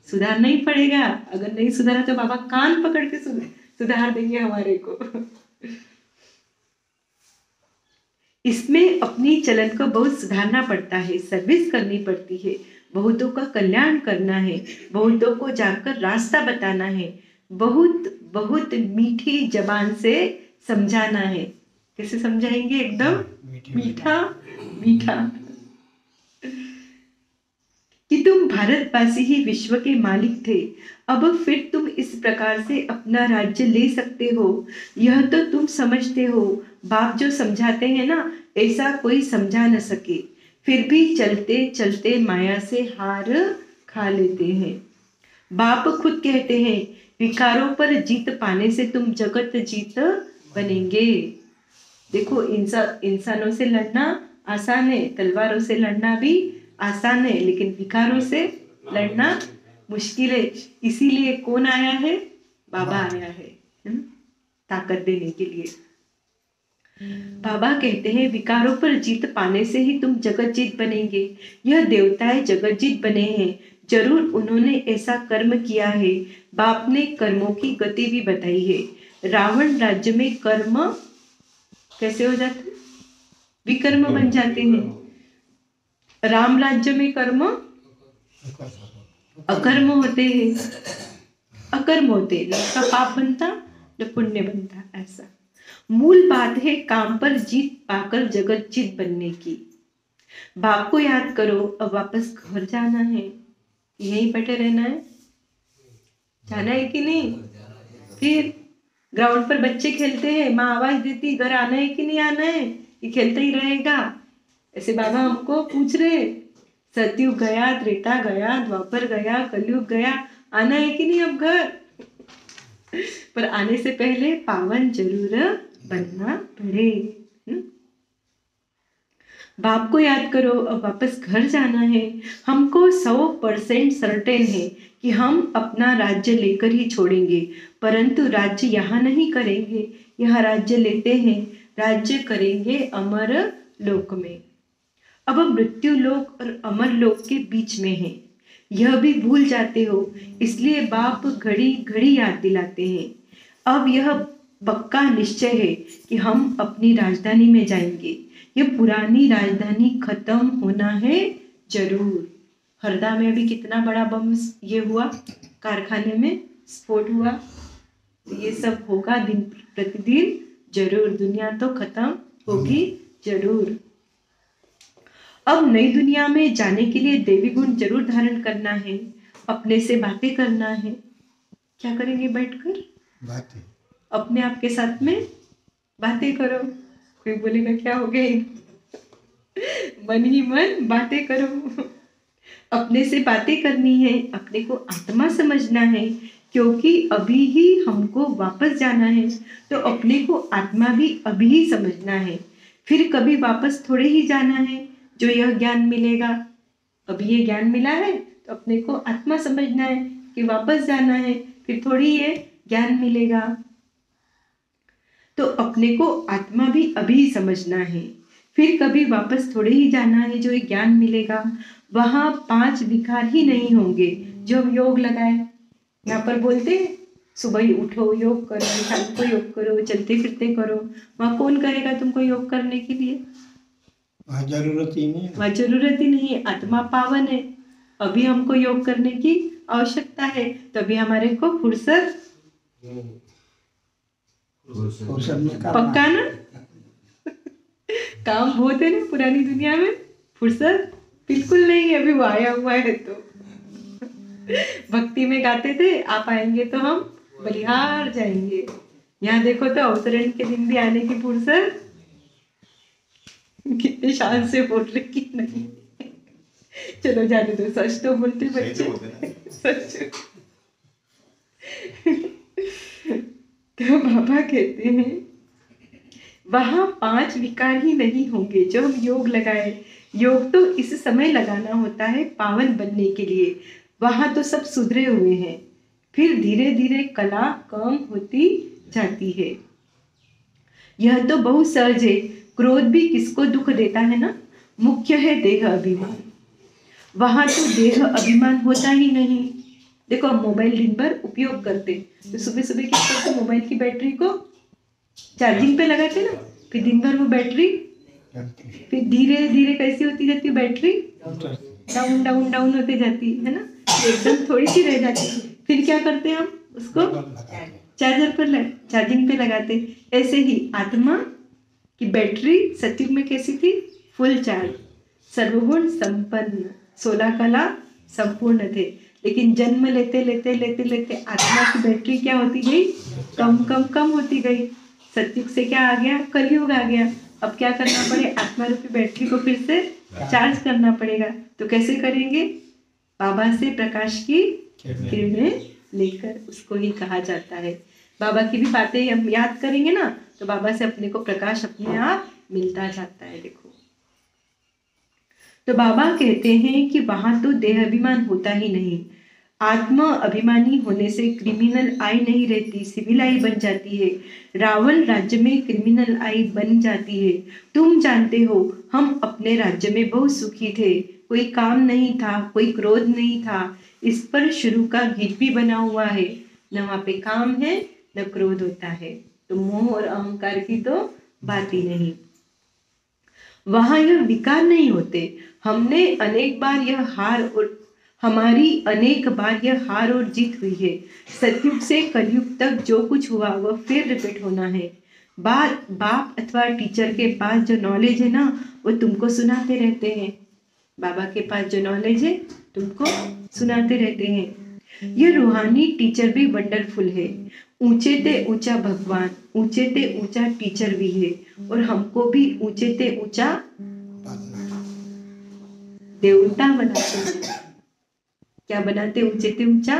सुधारना ही पड़ेगा। अगर नहीं सुधारा तो बाबा कान पकड़ के सुधार देंगे हमारे को। इसमें अपनी चलन को बहुत सुधारना पड़ता है, सर्विस करनी पड़ती है, बहुतों का कल्याण करना है, बहुतों को जाकर रास्ता बताना है, बहुत बहुत मीठी जबान से समझाना है। कैसे समझाएंगे? एकदम मीठा मीठा। कि तुम भारतवासी ही विश्व के मालिक थे, अब फिर तुम इस प्रकार से अपना राज्य ले सकते हो, यह तो तुम समझते हो। बाप जो समझाते हैं ना, ऐसा कोई समझा न सके, फिर भी चलते चलते माया से हार खा लेते हैं। बाप खुद कहते हैं विकारों पर जीत पाने से तुम जगत जीत बनेंगे। देखो इंसानों से लड़ना आसान है, तलवारों से लड़ना भी आसान है, लेकिन विकारों से लड़ना मुश्किल है। इसीलिए कौन आया है? बाबा आया है ना? ताकत देने के लिए। बाबा कहते हैं विकारों पर जीत पाने से ही तुम जगत जीत बनेंगे। यह देवताएं जगत जीत बने हैं, जरूर उन्होंने ऐसा कर्म किया है। बाप ने कर्मों की गति भी बताई है। रावण राज्य में कर्म कैसे हो जाते हैं? विकर्म बन जाते हैं। राम राज्य में कर्म अकर्म होते हैं, अकर्म होते, न उसका पाप बनता न पुण्य बनता। ऐसा मूल बात है काम पर जीत पाकर जगत जीत बनने की। बाप को याद करो, अब वापस घर जाना है, यहीं बैठे रहना है, जाना है कि नहीं? फिर ग्राउंड पर बच्चे खेलते हैं, माँ आवाज देती घर आना है कि नहीं आना है, ये खेलता ही रहेगा। ऐसे बाबा हमको पूछ रहे, सतयुग गया, त्रेता गया, द्वापर गया, कलयुग गया, आना है कि नहीं अब घर? पर आने से पहले पावन जरूर बनना पड़े। बाप को याद करो, अब वापस घर जाना है। हमको 100% सर्टेन है कि हम अपना राज्य लेकर ही छोड़ेंगे, परंतु राज्य यहाँ नहीं करेंगे। यहाँ राज्य लेते हैं, राज्य करेंगे अमर लोक में। अब मृत्यु लोक और अमर लोक के बीच में है, यह भी भूल जाते हो, इसलिए बाप घड़ी घड़ी याद दिलाते हैं। अब यह पक्का निश्चय है कि हम अपनी राजधानी में जाएंगे। यह पुरानी राजधानी खत्म होना है जरूर। हरदा में भी कितना बड़ा बम ये हुआ, कारखाने में स्फोट हुआ, तो ये सब होगा दिन प्रतिदिन जरूर। दुनिया तो खत्म होगी जरूर। अब नई दुनिया में जाने के लिए देवी गुण जरूर धारण करना है, अपने से बातें करना है। क्या करेंगे? बैठकर बातें, अपने आप के साथ में बातें करो। कोई बोलेगा क्या हो गए? मन ही मन बातें करो। अपने से बातें करनी है, अपने को आत्मा समझना है, क्योंकि अभी ही हमको वापस जाना है, तो अपने को आत्मा भी अभी ही समझना है। फिर कभी वापस थोड़े ही जाना है जो यह ज्ञान मिलेगा। अभी ये ज्ञान मिला है तो अपने को आत्मा समझना है कि वापस जाना है, फिर थोड़ी ये ज्ञान मिलेगा। तो अपने को आत्मा भी अभी समझना है, फिर कभी वापस थोड़े ही जाना है जो ये ज्ञान मिलेगा। वहाँ 5 विकार ही नहीं होंगे जो हम योग लगाए। यहाँ पर बोलते हैं सुबह ही उठो योग करो, शाम को योग करो, चलते फिरते करो। वहाँ कौन कहेगा तुमको योग करने के लिए? वहाँ जरूरत ही नहीं है। वहाँ जरूरत ही नहीं है। आत्मा पावन है, अभी हमको योग करने की आवश्यकता है, तभी हमारे को फुर्सत पक्का ना। काम बहुत है ना पुरानी दुनिया में, फुर्सत बिल्कुल नहीं है। अभी वो आया हुआ है तो भक्ति में गाते थे, आप आएंगे तो हम बलिहार जाएंगे। यहाँ देखो तो अवतरण के दिन भी आने की फुर्सत, कितने शान से बोल रहे कि नहीं। चलो जाने दो, सच तो बोलते बच्चे, सच। तो बाबा कहते हैं वहां 5 विकार ही नहीं होंगे जो हम योग लगाए। योग तो इस समय लगाना होता है पावन बनने के लिए। वहां तो सब सुधरे हुए हैं, फिर धीरे धीरे कला कम होती जाती है। यह तो बहुत सहज है। क्रोध भी किसको दुख देता है ना, मुख्य है देह अभिमान। वहां तो देह अभिमान होता ही नहीं। देखो हम मोबाइल दिन भर उपयोग करते, तो सुबह सुबह क्या करते, मोबाइल की बैटरी को चार्जिंग पे लगाते ना, फिर दिन भर वो बैटरी, फिर धीरे धीरे कैसी होती जाती है बैटरी, डाउन डाउन डाउन होते जाती है ना, एकदम थोड़ी सी रह जाती है। फिर क्या करते हैं हम उसको चार्जर पर चार्जिंग पे लगाते। ऐसे ही आत्मा की बैटरी सतयुग में कैसी थी, फुल चार्ज, सर्वगुण संपन्न, 16 कला संपूर्ण थे। लेकिन जन्म लेते लेते लेते लेते आत्मा की बैटरी क्या होती गई, कम कम कम होती गई। सतयुग से क्या आ गया, कलयुग आ गया। अब क्या करना पड़े, आत्मा रूपी बैटरी को फिर से चार्ज करना पड़ेगा। तो कैसे करेंगे, बाबा से प्रकाश की किरणें लेकर, उसको ही कहा जाता है। बाबा की भी बातें हम याद करेंगे ना, तो बाबा से अपने को प्रकाश अपने आप मिलता जाता है। देखो, तो बाबा कहते हैं कि वहां तो देह अभिमान होता ही नहीं। आत्म अभिमानी होने से क्रिमिनल आई नहीं रहती, सिविल आई बन जाती है। रावण राज्य में क्रिमिनल आई बन जाती है। तुम जानते हो हम अपने राज्य में बहुत सुखी थे, कोई काम नहीं था, कोई क्रोध नहीं था। इस पर शुरू का गीत भी बना हुआ है, न वहाँ पे काम है न क्रोध होता है। तो मोह और अहंकार की तो बात ही नहीं, वहां यह विकार नहीं होते। हमने अनेक बार यह हार और हमारी अनेक बार यह हार और जीत हुई है। सतयुग से कलयुग तक जो कुछ हुआ वह फिर रिपीट होना है। बाप अथवा टीचर के पास जो नॉलेज है ना, वो तुमको सुनाते रहते हैं। बाबा के पास जो नॉलेज है तुमको सुनाते रहते हैं। यह रूहानी टीचर भी वंडरफुल है। ऊंचे ते ऊंचा भगवान, ऊंचे ते ऊंचा टीचर भी है, और हमको भी ऊंचे ते ऊंचा देवता बनाते हैं। क्या बनाते? ऊंचे ते ऊंचा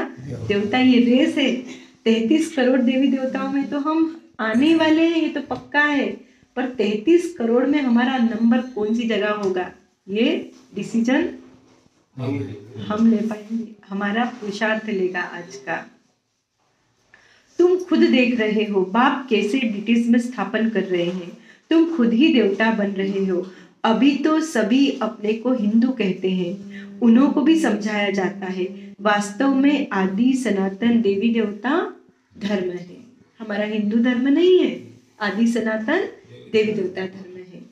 देवता। ये रेस है, 33 करोड़ देवी देवताओं में तो हम आने वाले हैं, ये तो पक्का है। पर 33 करोड़ में हमारा नंबर कौन सी जगह होगा, ये डिसीजन हम ले पाएंगे, हमारा पुरुषार्थ लेगा आज का। तुम खुद देख रहे हो बाप कैसे ब्रिटिश में स्थापन कर रहे हैं। तुम खुद ही देवता बन रहे हो। अभी तो सभी अपने को हिंदू कहते हैं, उन्हों को भी समझाया जाता है। वास्तव में आदि सनातन देवी देवता धर्म है, हमारा हिंदू धर्म नहीं है, आदि सनातन देवी देवता धर्म है।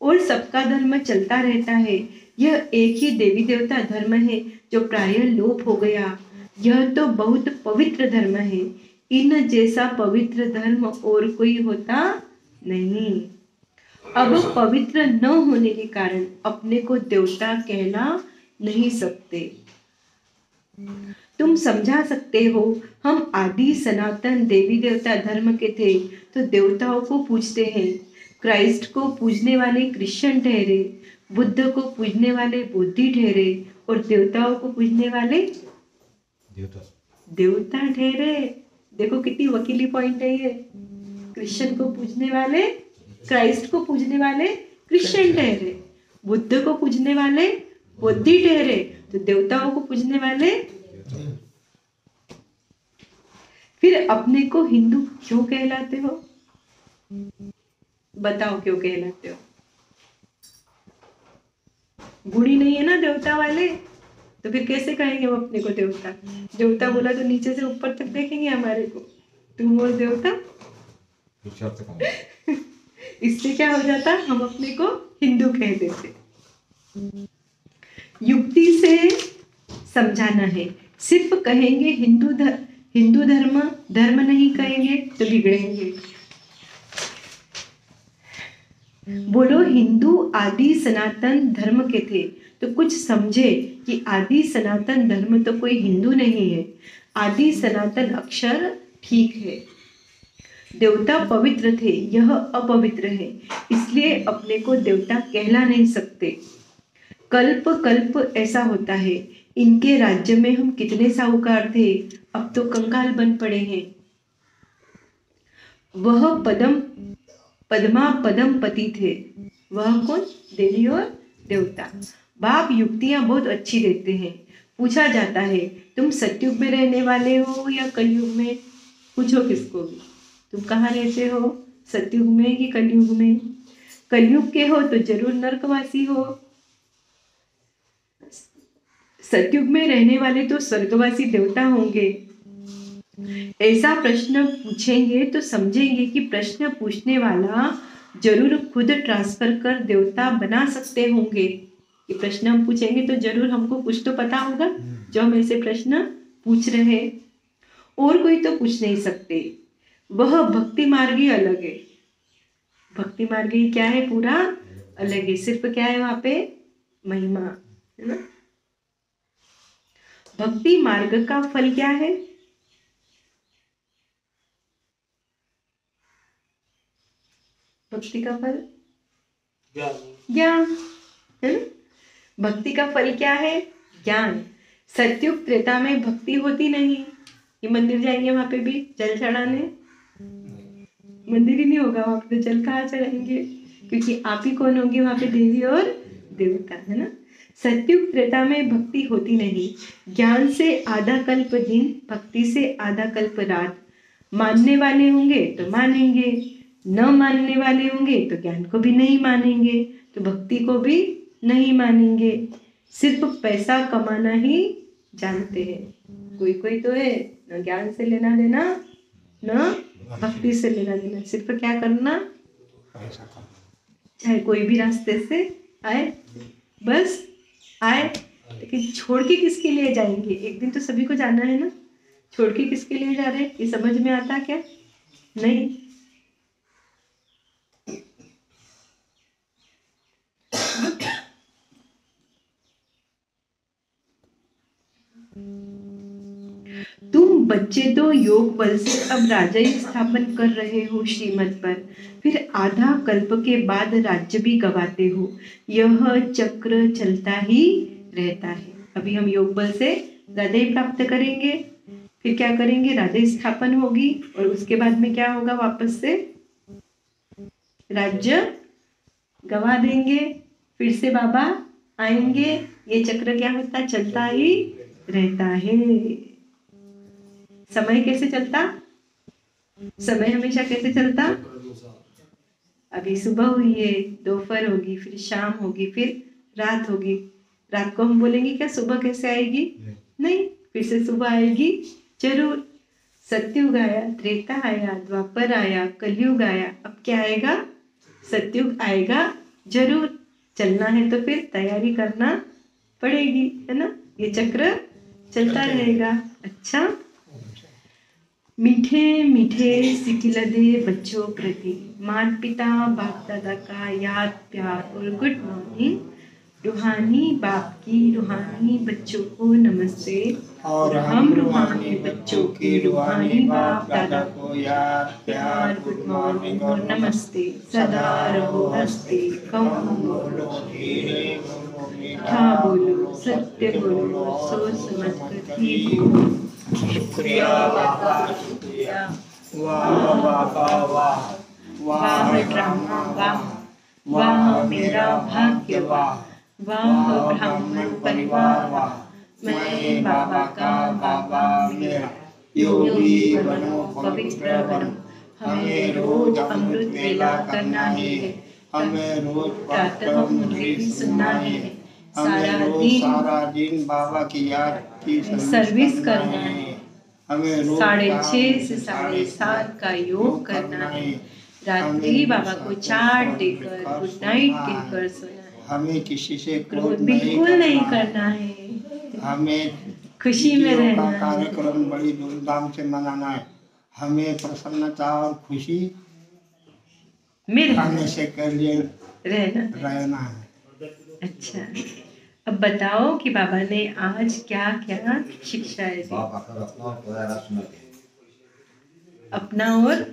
और सबका धर्म चलता रहता है। यह एक ही देवी देवता धर्म है जो प्रायः लोप हो गया। यह तो बहुत पवित्र धर्म है। इन जैसा पवित्र धर्म और कोई होता नहीं। अब पवित्र न होने के कारण अपने को देवता कहला नहीं सकते। तुम समझा सकते हो, हम आदि सनातन देवी देवता धर्म के थे तो देवताओं को पूजते हैं। क्राइस्ट को पूजने वाले क्रिश्चियन ठहरे, बुद्ध को पूजने वाले बुद्धि ठहरे, और देवताओं को पूजने वाले देवता ठहरे। देखो कितनी वकीली पॉइंट है ये। क्रिश्चियन को पूजने वाले, क्राइस्ट को पूजने वाले क्रिश्चियन ठहरे, बुद्ध को पूजने वाले बुद्धि ठहरे, तो देवताओं को पूजने वाले। फिर अपने को हिंदू क्यों कहलाते हो? बताओ क्यों कहलाते हो? गुणी नहीं है ना देवता वाले, तो फिर कैसे कहेंगे वो अपने को देवता? देवता बोला तो नीचे से ऊपर तक देखेंगे हमारे को, तुम और देवता। इससे क्या हो जाता, हम अपने को हिंदू कह देते। युक्ति से समझाना है। सिर्फ कहेंगे हिंदू धर्म नहीं कहेंगे तो बिगड़ेंगे। बोलो हिंदू आदि सनातन धर्म के थे तो कुछ समझे कि आदि सनातन धर्म तो कोई हिंदू नहीं है। आदि सनातन अक्षर ठीक है। देवता पवित्र थे, यह अपवित्र है, इसलिए अपने को देवता कहला नहीं सकते। कल्प कल्प ऐसा होता है। इनके राज्य में हम कितने साहूकार थे, अब तो कंगाल बन पड़े हैं। वह पद्मा पदम पति थे। वह कौन? देवी और देवता। बाप युक्तियां बहुत अच्छी देते हैं। पूछा जाता है तुम सतयुग में रहने वाले हो या कलयुग में? पूछो किसको भी, तुम कहाँ रहते हो, सतयुग में कि कलयुग में? कलयुग के हो तो जरूर नरकवासी हो। सतयुग में रहने वाले तो स्वर्गवासी देवता होंगे। ऐसा प्रश्न पूछेंगे तो समझेंगे कि प्रश्न पूछने वाला जरूर खुद ट्रांसफर कर देवता बना सकते होंगे। ये प्रश्न हम पूछेंगे तो जरूर हमको कुछ तो पता होगा जो हम ऐसे प्रश्न पूछ रहे हैं, और कोई तो पूछ नहीं सकते। वह भक्ति मार्गी अलग है। भक्ति मार्गी क्या है? पूरा अलग है। सिर्फ क्या है वहां पे? महिमा, है ना। भक्ति मार्ग का फल क्या है? भक्ति का फल ज्ञान, है ना। भक्ति का फल क्या है? ज्ञान। सतयुग त्रेता में भक्ति होती नहीं। ये मंदिर जाएंगे वहां पे भी जल चढ़ाने, मंदिर ही नहीं होगा वहाँ पे, तो जल कहाँ चढ़ाएंगे? क्योंकि आप ही कौन होंगे वहाँ पे? देवी और देवता, है ना। सत्युग त्रेता में भक्ति होती नहीं। ज्ञान से आधा कल्प दिन, भक्ति से आधा कल्प रात। मानने वाले होंगे तो मानेंगे, न मानने वाले होंगे तो ज्ञान को भी नहीं मानेंगे, तो भक्ति को भी नहीं मानेंगे। सिर्फ पैसा कमाना ही जानते हैं। कोई कोई तो है न ज्ञान से लेना देना न भक्ति से लेना देना, सिर्फ क्या करना, चाहे कोई भी रास्ते से आए, बस आए। लेकिन छोड़ के किसके लिए जाएंगे? एक दिन तो सभी को जाना है ना, छोड़ के किसके लिए जा रहे हैं? ये समझ में आता क्या? नहीं। तुम बच्चे तो योग बल से अब राज्य स्थापन कर रहे हो श्रीमत पर, फिर आधा कल्प के बाद राज्य भी गवाते हो। यह चक्र चलता ही रहता है। अभी हम योग बल से राज्य प्राप्त करेंगे, फिर क्या करेंगे? राज्य स्थापन होगी, और उसके बाद में क्या होगा? वापस से राज्य गवा देंगे, फिर से बाबा आएंगे। ये चक्र क्या होता? चलता ही रहता है। समय कैसे चलता? समय हमेशा कैसे चलता? अभी सुबह हुई है, दोपहर होगी, फिर शाम होगी, फिर रात होगी। रात को हम बोलेंगे क्या सुबह कैसे आएगी? नहीं, फिर से सुबह आएगी जरूर। सत्युग आया, त्रेता आया, द्वापर आया, कलयुग आया, अब क्या आएगा? सत्युग आएगा जरूर। चलना है तो फिर तैयारी करना पड़ेगी, है ना। ये चक्र चलता रहेगा। अच्छा, मीठे मीठे सिकिलदे बच्चों प्रति माता पिता बाप दादा का याद प्यार और गुड मॉर्निंग। रूहानी बाप की रूहानी बच्चों को नमस्ते, और हम रूहानी बच्चों की रूहानी बाप दादा को याद प्यार गुड मॉर्निंग और नमस्ते। सदा रहो हंसते, कम बोलो, धीरे बोलो, मीठा बोलो, सत्य बोलो, सोच समझ कर ठीक बोलो। शुक्रिया बाबा, शुक्रिया। वाह बाबा वाह, वाह ड्रामा वाह, वाह मेरा भाग्य वाह, वाह ब्राह्मण परिवार वाह। मैं बाबा का, बाबा मेरा, योगी बनो पवित्र बनो। हमें रोज अमृत वेला करना है, हमें रोज प्रातः मुरली भी सुनना है, सारा दिन बाबा की याद की सर्विस करना है, हमें 6:30 से 7:30 का योग करना है, रात्रि बाबा को चाट देकर गुड नाइट कहकर सोना है, हमें किसी से क्रोध बिल्कुल नहीं करना है, हमें खुशी में रहना है। कार्यक्रम बड़ी धूमधाम से मनाना है, हमें प्रसन्नता और खुशी में से कर लिए रहना है। अच्छा, अब बताओ कि बाबा ने आज क्या क्या शिक्षाएं दी? अपना और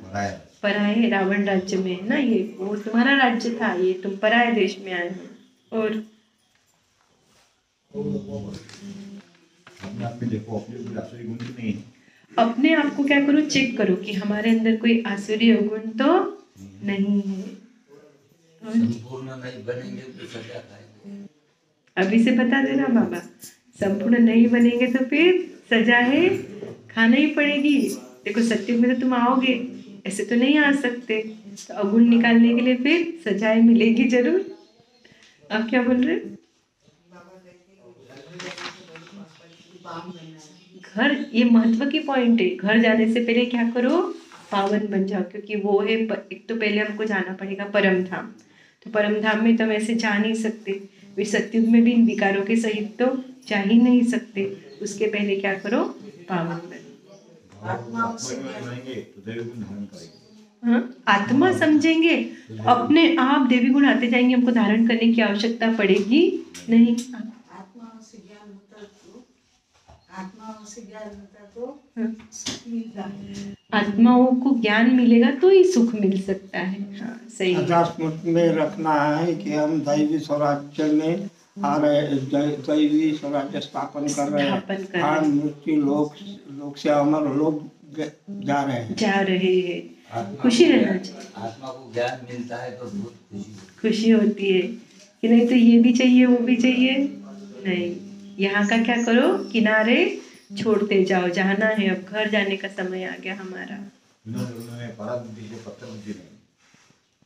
पराये रावण राज्य में है ना, ये वो तुम्हारा राज्य था, ये तुम पराये देश में आए हो। और अपने आप को क्या करो? चेक करो कि हमारे अंदर कोई आसुरी अवगुण तो नहीं है। संपूर्ण नहीं बनेंगे तो सजा खाएंगे। अभी से बता देना बाबा, संपूर्ण नहीं बनेंगे तो फिर सजा है, खाना ही पड़ेगी। देखो सत्युग में तो तुम आओगे, ऐसे तो नहीं आ सकते, तो अवगुण निकालने के लिए फिर सजाएं मिलेगी जरूर। आप क्या बोल रहे? घर, ये महत्व की पॉइंट है। घर जाने से पहले क्या करो? पावन बन जाओ, क्योंकि वो है एक तो पहले हमको जाना पड़ेगा परम धाम। तो परम धाम में तो हम ऐसे जा नहीं सकते, वे सत्युग में भी इन विकारों के सहित तो जा ही नहीं सकते। उसके पहले क्या करो? पावन बनो। हाँ, आत्मा समझेंगे अपने आप देवी गुण आते जाएंगे, हमको धारण करने की आवश्यकता पड़ेगी नहीं। आत्माओं को ज्ञान मिलेगा तो ही सुख मिल सकता है। हाँ, सही। स्मृति में रखना है कि हम दैवी स्वराज्य में आ रहे, दैवी स्वराज्य स्थापन कर रहे हैं। मृत्यु लोक से अमर लोग जा रहे हैं। आत्मा खुशी को रहना ज्ञान- चाहिए। आत्मा को ज्ञान मिलता है तो बहुत खुशी होती खुशी होती है कि नहीं तो ये भी चाहिए वो भी चाहिए, नहीं, यहाँ का क्या करो, किनारे छोड़ते जाओ, जाना है, अब घर जाने का समय आ गया हमारा। उन्होंने परा बुद्धि से पत्थर बुद्धि नहीं।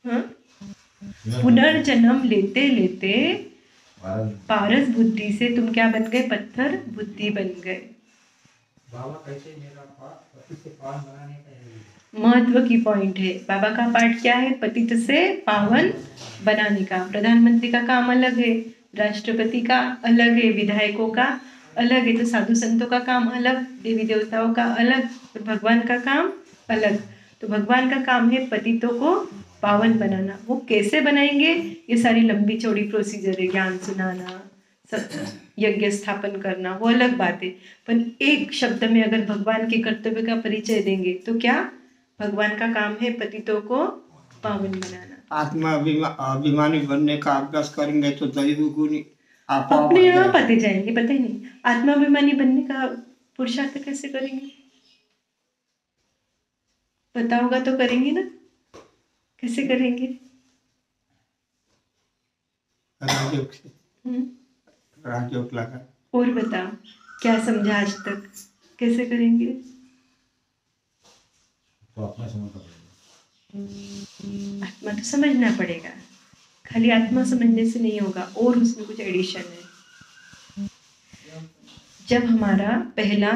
हाँ, पुनर्जन्म लेते लेते भारत पारस बुद्धि से तुम क्या बन गए, पत्थर बुद्धि बन गए। बाबा कहते हैं, मेरा पाठ पति से पावन बनाने का है। महत्व की पॉइंट है, बाबा का पाठ क्या है, पतित से पावन बनाने का। प्रधानमंत्री का काम अलग है, राष्ट्रपति का अलग है, विधायकों का अलग है, तो साधु संतों का काम अलग, देवी देवताओं का अलग, और भगवान का काम अलग। तो भगवान का काम है पतितों को पावन बनाना। वो कैसे बनाएंगे, ये सारी लंबी चौड़ी प्रोसीजर है, ज्ञान सुनाना, सब यज्ञ स्थापन करना, वो अलग बात है। पर एक शब्द में अगर भगवान के कर्तव्य का परिचय देंगे तो क्या, भगवान का काम है पतितों को पावन बनाना। आत्मा अभिमानी बनने का अभ्यास करेंगे तो दैवी गुण आप अपने आप आते जाएंगे, पता ही नहीं। आत्माभिमानी बनने का पुरुषार्थ कैसे करेंगे, पता होगा तो करेंगे ना, कैसे करेंगे? राजयोग से हम्म? राजयोग लगा। और बताओ क्या समझा आज तक, कैसे करेंगे? तो अपना समझ पड़ेगा। आत्मा तो समझना पड़ेगा, खाली आत्मा समझने से नहीं होगा, और उसमें कुछ एडिशन है। जब हमारा पहला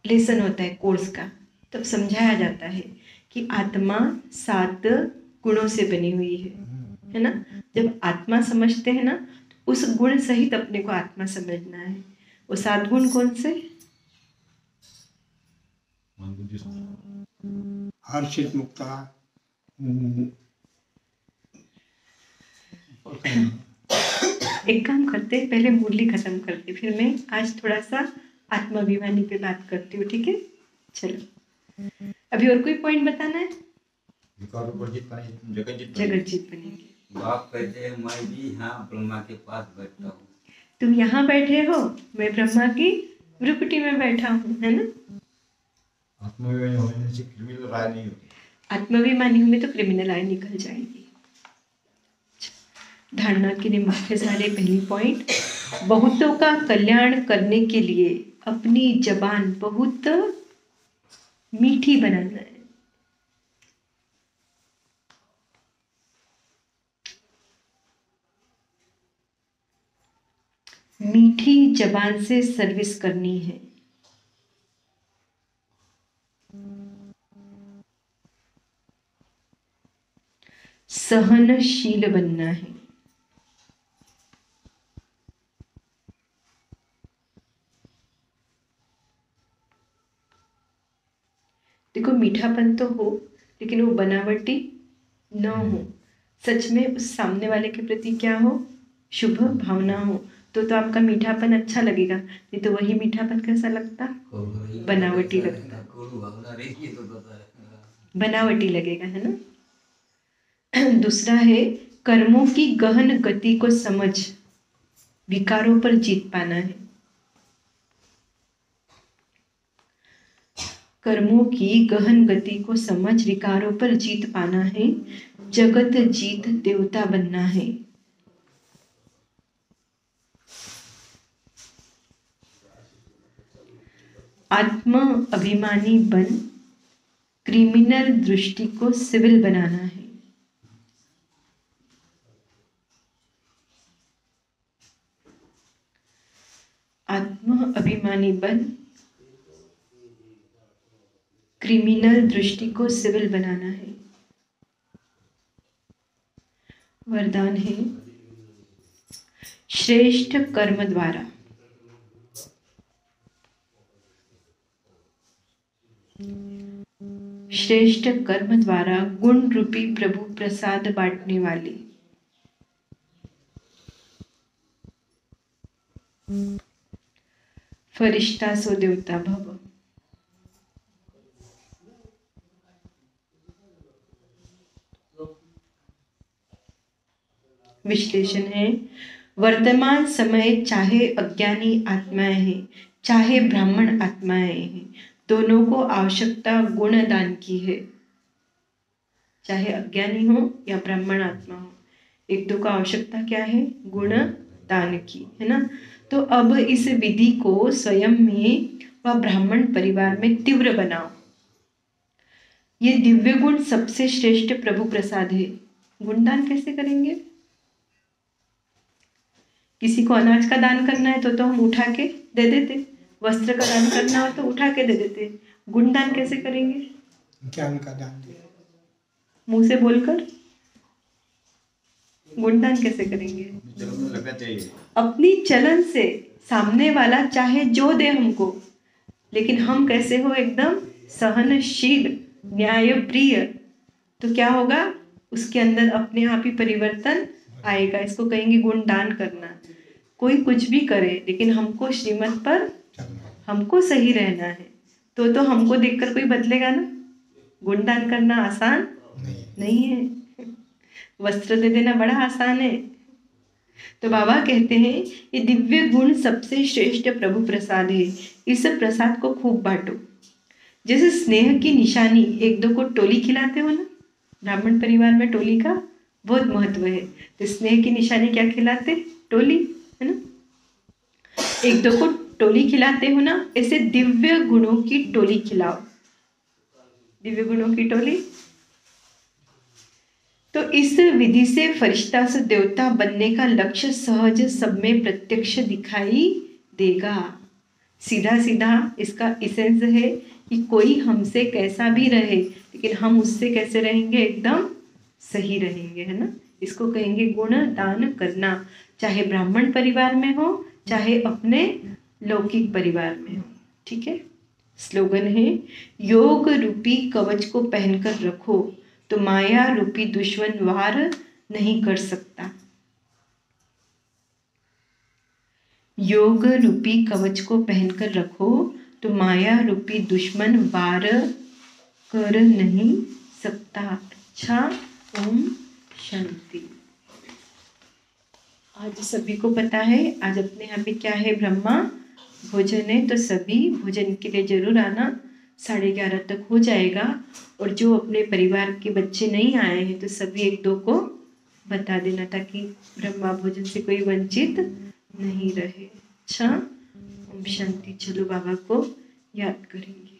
लेसन होता है कोर्स का, तब समझाया जाता है कि आत्मा 7 गुणों से बनी हुई है ना। जब आत्मा समझते हैं ना, तो उस गुण सहित अपने को आत्मा समझना है। वो 7 गुण कौन से? मन बुद्धि संस्कार। हर्षित मुक्ता एक काम करते, पहले मुरली खत्म करते, फिर मैं आज थोड़ा सा आत्माभिमानी पे बात करती हूँ, ठीक है? चलो, अभी और कोई पॉइंट बताना है? विकार ऊपर जीत पानी जगत जीत जगत जीत बनेंगे। बाप कहते हैं मैं भी यहाँ ब्रह्मा के पास बैठता हूँ। तुम यहाँ बैठे हो, मैं ब्रह्मा की भ्रुकुटी में बैठा हूँ, है ना। आत्मविश्वास होने से क्रिमिनल राय नहीं होती। आत्माभिमानी में तो क्रिमिनल आय निकल जाएगी। धारणा के लिए मुख्य सारे पहली पॉइंट, बहुतों का कल्याण करने के लिए अपनी जबान बहुत मीठी बनाना है। मीठी जबान से सर्विस करनी है। सहनशील बनना है। देखो, मीठापन तो हो, लेकिन वो बनावटी न हो, सच में उस सामने वाले के प्रति क्या हो, शुभ भावना हो, तो आपका मीठापन अच्छा लगेगा। नहीं तो वही मीठापन कैसा लगता, बनावटी लगता, बनावटी लगेगा, है ना। दूसरा है कर्मों की गहन गति को समझ विकारों पर जीत पाना है। कर्मों की गहन गति को समझ विकारों पर जीत पाना है। जगत जीत देवता बनना है। आत्म अभिमानी बन क्रिमिनल दृष्टि को सिविल बनाना है। आत्म अभिमानी बन क्रिमिनल दृष्टि को सिविल बनाना है। वरदान है श्रेष्ठ कर्म द्वारा श्रेष्ठ कर्म द्वारा गुण रूपी प्रभु प्रसाद बांटने वाली फरिश्ता सो देवता भव। विश्लेषण है, वर्तमान समय चाहे अज्ञानी आत्माएं हैं चाहे ब्राह्मण आत्माएं हैं, दोनों को आवश्यकता गुणदान की है। चाहे अज्ञानी हो या ब्राह्मण आत्मा हो। एक दो का आवश्यकता क्या है? गुण दान की, है ना। तो अब इस विधि को स्वयं में व ब्राह्मण परिवार में तीव्र बनाओ। ये दिव्य गुण सबसे श्रेष्ठ प्रभु प्रसाद है। गुणदान कैसे करेंगे? किसी को अनाज का दान करना है तो हम उठा के दे देते, वस्त्र का दान करना हो तो उठा के दे देते। गुणदान कैसे करेंगे? ज्ञान का दान दे। मुंह से बोलकर गुणदान कैसे करेंगे? अपनी चलन से। सामने वाला चाहे जो दे हमको, लेकिन हम कैसे हो? एकदम सहनशील, न्यायप्रिय। तो क्या होगा? उसके अंदर अपने आप ही परिवर्तन आएगा। इसको कहेंगे गुणदान करना। कोई कुछ भी करे, लेकिन हमको श्रीमत पर हमको सही रहना है। तो हमको देखकर कोई बदलेगा ना। गुणदान करना आसान नहीं है। वस्त्र दे देना बड़ा आसान है। तो बाबा कहते हैं ये दिव्य गुण सबसे श्रेष्ठ प्रभु प्रसाद है। इस प्रसाद को खूब बांटो। जैसे स्नेह की निशानी एक दो को टोली खिलाते हो ना, ब्राह्मण परिवार में टोली का बहुत महत्व है। तो स्नेह की निशानी क्या खिलाते? टोली, है ना। एक दो को टोली खिलाते हो ना, ऐसे दिव्य गुणों की टोली खिलाओ। दिव्य गुणों की टोली। तो इस विधि से फरिश्ता से देवता बनने का लक्ष्य सहज सब में प्रत्यक्ष दिखाई देगा। सीधा सीधा इसका इसेंस है कि कोई हमसे कैसा भी रहे, लेकिन हम उससे कैसे रहेंगे? एकदम सही रहेंगे, है ना। इसको कहेंगे गुण दान करना, चाहे ब्राह्मण परिवार में हो चाहे अपने लौकिक परिवार में हो। ठीक है। स्लोगन है, योग रूपी कवच को पहनकर रखो तो माया रूपी दुश्मन वार नहीं कर सकता। योग रूपी कवच को पहनकर रखो तो माया रूपी दुश्मन वार कर नहीं सकता। अच्छा, ओम शांति। आज सभी को पता है, आज अपने यहाँ पे क्या है? ब्रह्मा भोजन है। तो सभी भोजन के लिए जरूर आना। 11:30 तक हो जाएगा। और जो अपने परिवार के बच्चे नहीं आए हैं तो सभी एक दो को बता देना, ताकि ब्रह्मा भोजन से कोई वंचित नहीं रहे। अच्छा, ओम शांति। चलो बाबा को याद करेंगे।